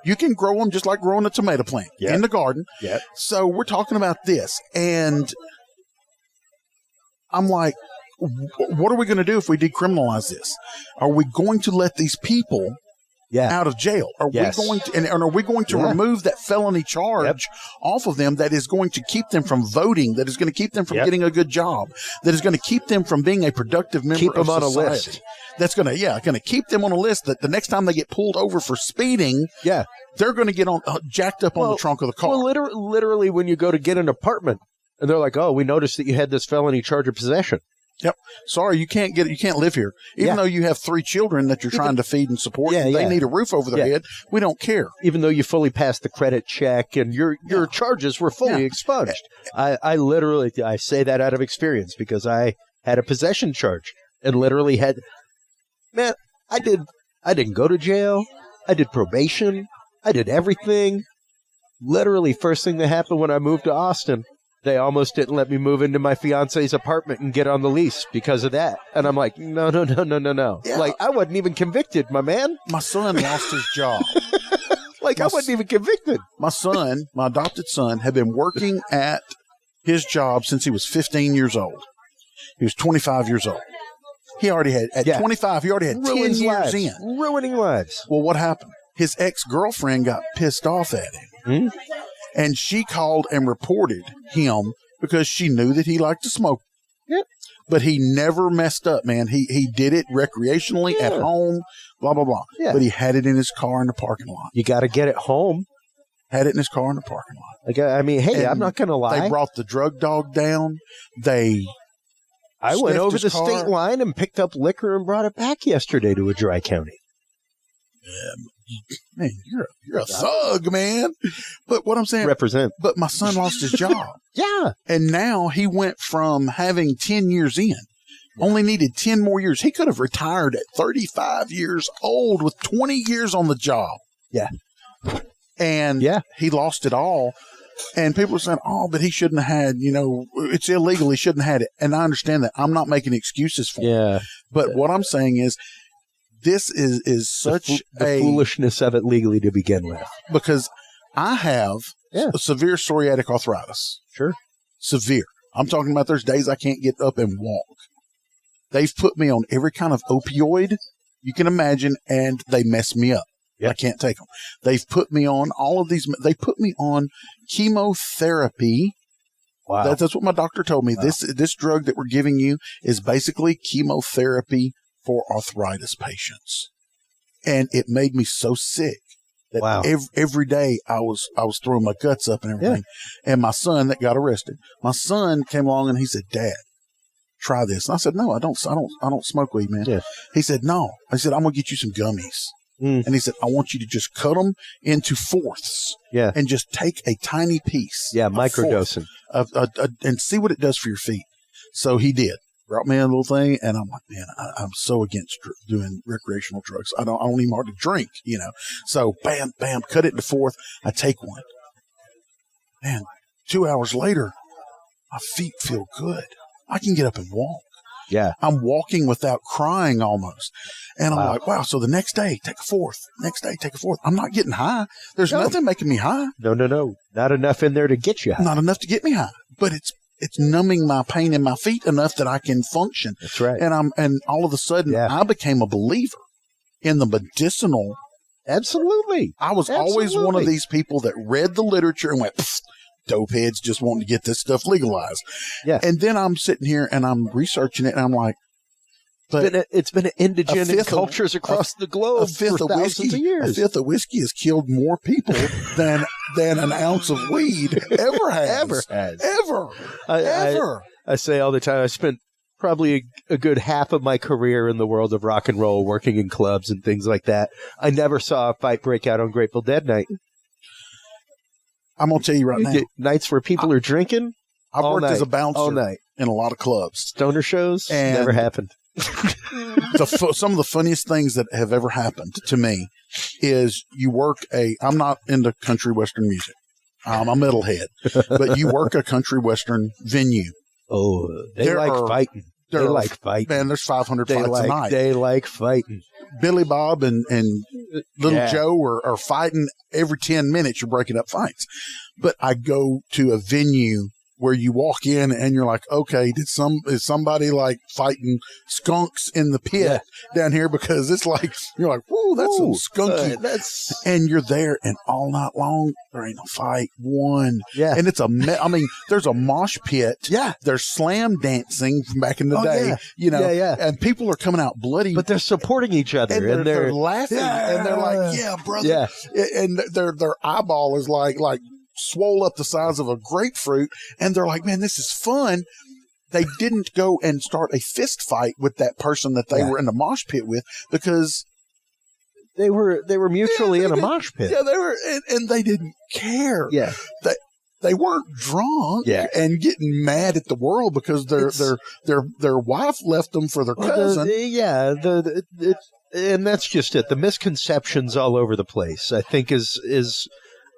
You can grow them just like growing a tomato plant in the garden. Yeah. So we're talking about this. And I'm like, what are we going to do if we decriminalize this? Are we going to let these people out of jail? Are we going to, and are we going to remove that felony charge off of them that is going to keep them from voting, that is going to keep them from getting a good job, that is going to keep them from being a productive member of society? On a list. That's going to keep them on a list that the next time they get pulled over for speeding, they're going to get jacked up on the trunk of the car. Well, literally when you go to get an apartment and they're like, "Oh, we noticed that you had this felony charge of possession." Yep. Sorry, you can't live here. Even though you have 3 children that you're trying to feed and support, they need a roof over their head. We don't care. Even though you fully passed the credit check and your charges were fully expunged. I literally say that out of experience because I had a possession charge and literally had, man, I didn't go to jail. I did probation. I did everything. Literally first thing that happened when I moved to Austin, they almost didn't let me move into my fiance's apartment and get on the lease because of that. And I'm like, no. Yeah. Like, I wasn't even convicted, my man. My son lost his job. I wasn't even convicted. My son, my adopted son, had been working at his job since he was 15 years old. He was 25 years old. He already had, at 25, he already had 10 years in. Ruining lives. Well, what happened? His ex-girlfriend got pissed off at him. And she called and reported him because she knew that he liked to smoke. Yep. But he never messed up, man. He did it recreationally at home, blah, blah, blah. Yeah. But he had it in his car in the parking lot. You got to get it home. Had it in his car in the parking lot. I mean, hey, I'm not going to lie. They brought the drug dog down. I went over the state line and picked up liquor and brought it back yesterday to a dry county. Man, you're a thug, man. But what I'm saying, represent. But my son lost his job. Yeah. And now he went from having 10 years in, only needed 10 more years. He could have retired at 35 years old with 20 years on the job. Yeah. And he lost it all. And people are saying, "Oh, but he shouldn't have had, it's illegal. He shouldn't have had it." And I understand that. I'm not making excuses for him. But what I'm saying is, this is such the foolishness of it legally to begin with. Because I have a severe psoriatic arthritis. Sure. Severe. I'm talking about there's days I can't get up and walk. They've put me on every kind of opioid you can imagine, and they mess me up. Yep. I can't take them. They've put me on all of these. They put me on chemotherapy. Wow. That's what my doctor told me. Wow. This drug that we're giving you is basically chemotherapy for arthritis patients. And it made me so sick that every day I was throwing my guts up and everything. Yeah. And my son that got arrested, my son came along and he said, "Dad, try this." And I said, "No, I don't smoke weed, man." Yeah. He said, "No." I said, "I'm going to get you some gummies." And he said, "I want you to just cut them into fourths and just take a tiny piece. Yeah, microdosing. And see what it does for your feet." So he did. Brought me a little thing, and I'm like, man, I'm so against doing recreational drugs. I don't even hardly drink, So bam, bam, cut it into fourth. I take one. Man, 2 hours later, my feet feel good. I can get up and walk. Yeah. I'm walking without crying almost. And I'm like, wow. So the next day, take a fourth. Next day, take a fourth. I'm not getting high. There's nothing making me high. No. Not enough in there to get you high. Not enough to get me high. But it's numbing my pain in my feet enough that I can function. That's right. And all of a sudden, I became a believer in the medicinal. Absolutely. I was always one of these people that read the literature and went, dopeheads just wanting to get this stuff legalized. Yeah. And then I'm sitting here and I'm researching it and I'm like, But it's been indigent in cultures across the globe for thousands of years. A fifth of whiskey has killed more people than an ounce of weed ever has. Ever. I say all the time, I spent probably a good half of my career in the world of rock and roll, working in clubs and things like that. I never saw a fight break out on Grateful Dead night. I'm going to tell you right now. Nights where people are drinking. I've worked as a bouncer all night in a lot of clubs. Stoner shows, never happened. Some of the funniest things that have ever happened to me is you work I'm not into country western music. I'm a metalhead, but you work a country western venue. Oh, they like fighting. Man, there's 500 fights a night. They like fighting. Billy Bob and Little Joe are fighting every 10 minutes. You're breaking up fights. But I go to a venue where you walk in and you're like, okay, is somebody like fighting skunks in the pit down here? Because it's like, you're like, whoa, that's some skunky. And you're there, and all night long, there ain't no fight one. Yeah. And it's there's a mosh pit. Yeah. There's slam dancing from back in the day, and people are coming out bloody. But they're supporting each other. And they're laughing. Yeah. And they're like, yeah, brother. Yeah. And their eyeball is like swole up the size of a grapefruit, and they're like, man, this is fun. They didn't go and start a fist fight with that person that they were in the mosh pit with, because they were mutually in a mosh pit. Yeah, they were, and they didn't care. Yeah. They weren't drunk and getting mad at the world because their wife left them for their cousin. And that's just it. The misconceptions all over the place, I think, is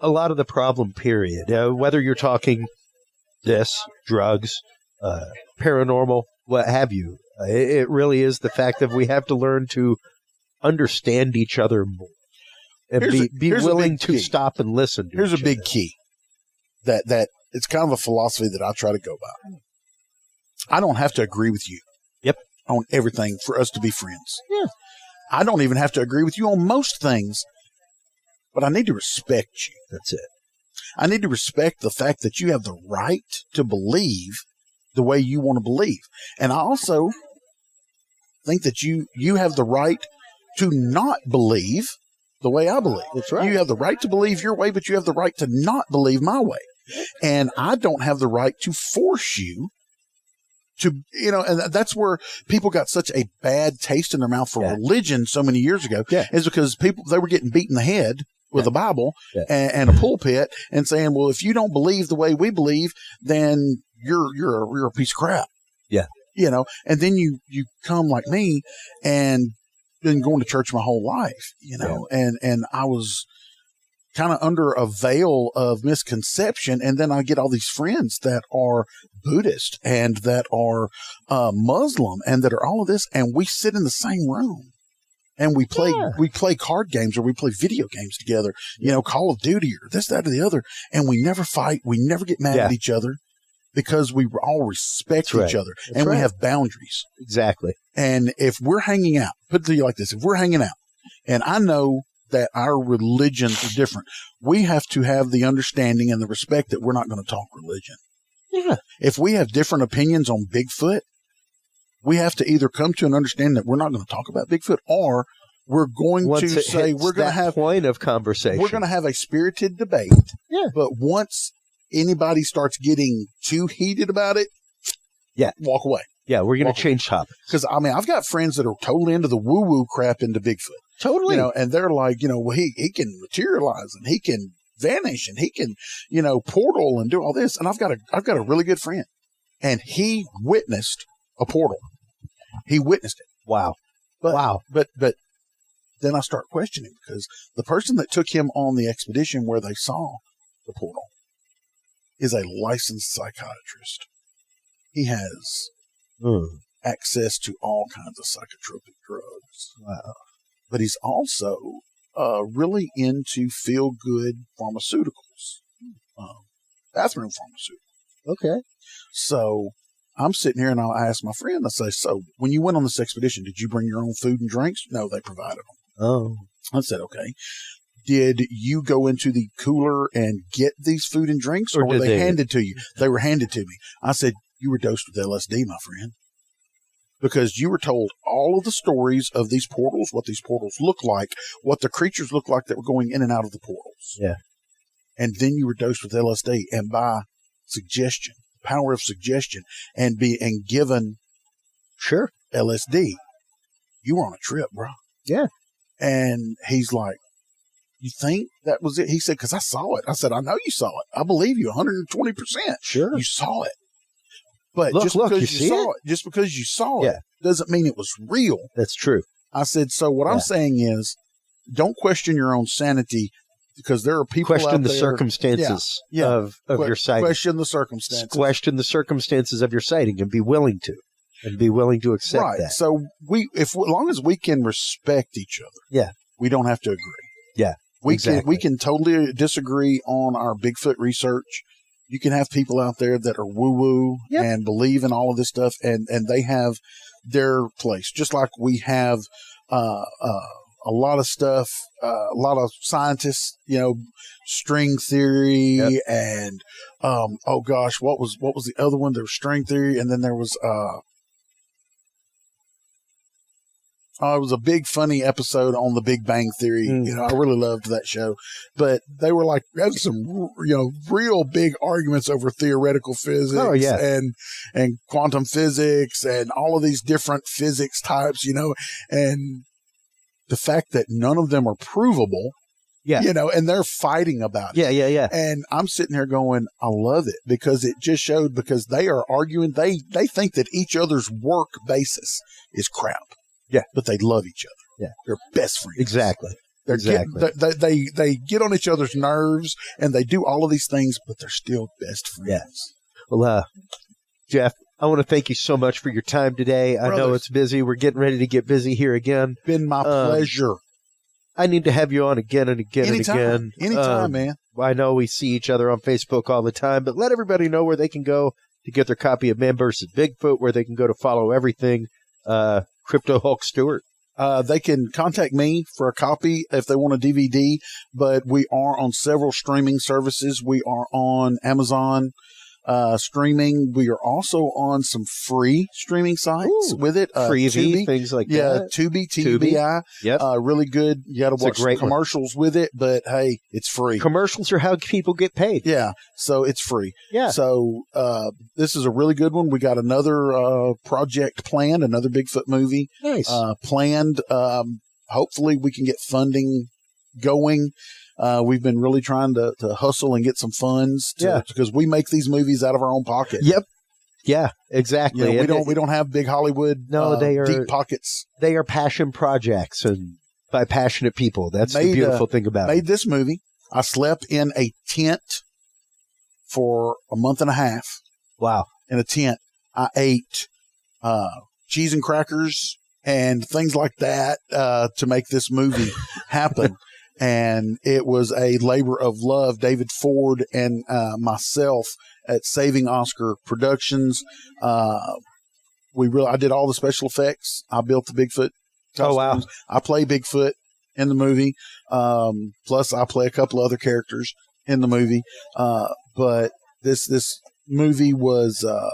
a lot of the problem, period. Whether you're talking drugs, paranormal, what have you. It really is the fact that we have to learn to understand each other more and be willing to stop and listen to Here's each a big other. key that it's kind of a philosophy that I try to go by. I don't have to agree with you on everything for us to be friends. Yeah. I don't even have to agree with you on most things. But I need to respect you. That's it. I need to respect the fact that you have the right to believe the way you want to believe. And I also think that you have the right to not believe the way I believe. That's right. You have the right to believe your way, but you have the right to not believe my way. And I don't have the right to force you to, and that's where people got such a bad taste in their mouth for religion so many years ago, is because they were getting beat in the head with a Bible and a pulpit and saying, well, if you don't believe the way we believe, then you're a piece of crap. Yeah. And then you come like me and been going to church my whole life, and I was kind of under a veil of misconception. And then I get all these friends that are Buddhist and that are Muslim and that are all of this. And we sit in the same room and we play card games or we play video games together, Call of Duty or this, that, or the other. And we never fight. We never get mad at each other because we all respect each other and we have boundaries. Exactly. And if we're hanging out, put it to you like this, if we're hanging out and I know that our religions are different, we have to have the understanding and the respect that we're not going to talk religion. Yeah. If we have different opinions on Bigfoot, we have to either come to an understanding that we're not going to talk about Bigfoot, or we're going to say we're going to have point of conversation. We're going to have a spirited debate. Yeah. But once anybody starts getting too heated about it, walk away. Yeah, we're going to change topics. Because I've got friends that are totally into the woo-woo crap into Bigfoot. Totally. And they're like, well, he can materialize and he can vanish and he can, portal and do all this. And I've got a really good friend, and he witnessed a portal. He witnessed it. Wow. But then I start questioning, because the person that took him on the expedition where they saw the portal is a licensed psychiatrist. He has access to all kinds of psychotropic drugs. Wow. But he's also really into feel-good pharmaceuticals, bathroom pharmaceuticals. Okay. So I'm sitting here and I'll ask my friend, I say, so when you went on this expedition, did you bring your own food and drinks? No, they provided them. Oh. I said, okay. Did you go into the cooler and get these food and drinks, or were they handed to you? They were handed to me. I said, you were dosed with LSD, my friend. because you were told all of the stories of these portals, what these portals look like, what the creatures look like that were going in and out of the portals. Yeah. And then you were dosed with LSD, and by suggestion, power of suggestion, and given Sure. LSD, you were on a trip, bro. Yeah. And he's like, you think that was it? He said, because I saw it. I said, I know you saw it. I believe you 120%. Sure. You saw it. But Look, just because you saw it, just because you saw it doesn't mean it was real. That's true. I said, so what I'm saying is, don't question your own sanity, because there are people Question out the there, circumstances of your sighting. Question the circumstances. Question the circumstances of your sighting and be willing to. And be willing to accept that. So as long as we can respect each other, we don't have to agree. Yeah. We can totally disagree on our Bigfoot research. You can have people out there that are woo-woo and believe in all of this stuff, and they have their place. Just like we have a lot of stuff, a lot of scientists, string theory and oh gosh, what was the other one? There was string theory, and then there was it was a big funny episode on the Big Bang Theory. I really loved that show, but they were like, there's some, real big arguments over theoretical physics and quantum physics and all of these different physics types, and the fact that none of them are provable, and they're fighting about it. Yeah. And I'm sitting here going, I love it, because it just showed, because they are arguing, they think that each other's work basis is crap. Yeah. But they love each other. Yeah. They're best friends. Exactly. They get on each other's nerves, and they do all of these things, but they're still best friends. Yes. Well, Jeff, I want to thank you so much for your time today. I know it's busy. We're getting ready to get busy here again. Been my pleasure. I need to have you on again and again and again. Anytime, man. I know we see each other on Facebook all the time, but let everybody know where they can go to get their copy of Man vs. Bigfoot, where they can go to follow everything. Cryptohulk Stewart. They can contact me for a copy if they want a DVD, but we are on several streaming services. We are on Amazon streaming. We are also on some free streaming sites with it. Freevee, things like that. Tubi, TBI. Yep. Really good. You got to watch commercials with it, but hey, it's free. Commercials are how people get paid. Yeah. So it's free. Yeah. So this is a really good one. We got another project planned, another Bigfoot movie. Nice. Planned. Hopefully we can get funding going. We've been really trying to hustle and get some funds because we make these movies out of our own pocket. Yep. Yeah, exactly. We don't have big Hollywood they are deep pockets. They are passion projects and by passionate people. That's the beautiful thing about it. Made this movie. I slept in a tent for a month and a half. Wow. In a tent. I ate cheese and crackers and things like that to make this movie happen. And it was a labor of love. David Ford and myself at Saving Oscar Productions. I did all the special effects. I built the Bigfoot costumes. Oh, wow. I play Bigfoot in the movie. Plus, I play a couple other characters in the movie. But this movie was a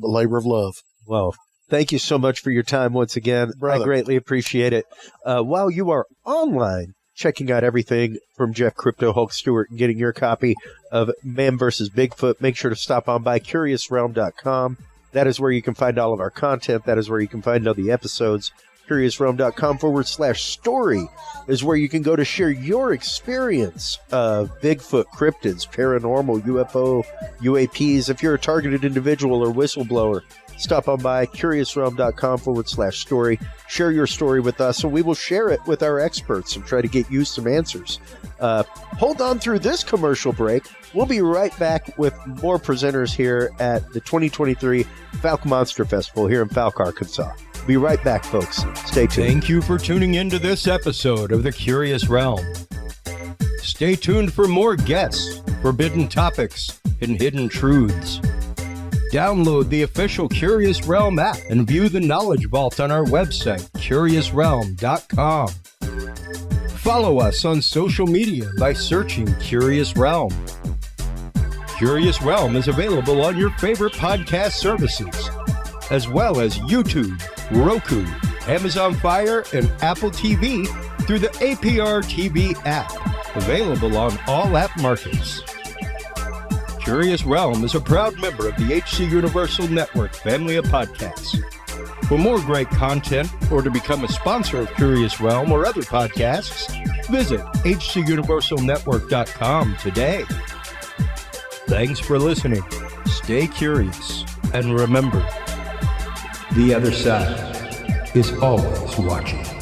labor of love. Well, thank you so much for your time once again. Brother. I greatly appreciate it. While you are online, checking out everything from Jeff Cryptohulk Stewart and getting your copy of Man vs. Bigfoot, make sure to stop on by CuriousRealm.com. That is where you can find all of our content. That is where you can find all the episodes. CuriousRealm.com/story is where you can go to share your experience of Bigfoot, cryptids, paranormal, UFO, UAPs. If you're a targeted individual or whistleblower, stop on by CuriousRealm.com/story. Share your story with us, and we will share it with our experts and try to get you some answers. Hold on through this commercial break. We'll be right back with more presenters here at the 2023 Fouke Monster Festival here in Fouke, Arkansas. Be right back, folks. Stay tuned. Thank you for tuning in to this episode of The Curious Realm. Stay tuned for more guests, forbidden topics, and hidden truths. Download the official Curious Realm app and view the Knowledge Vault on our website, CuriousRealm.com. Follow us on social media by searching Curious Realm. Curious Realm is available on your favorite podcast services. as well as YouTube, Roku, Amazon Fire, and Apple TV through the APR TV app, available on all app markets. Curious Realm is a proud member of the HC Universal Network family of podcasts. For more great content or to become a sponsor of Curious Realm or other podcasts, visit hcuniversalnetwork.com today. Thanks for listening. Stay curious, and remember, the other side is always watching.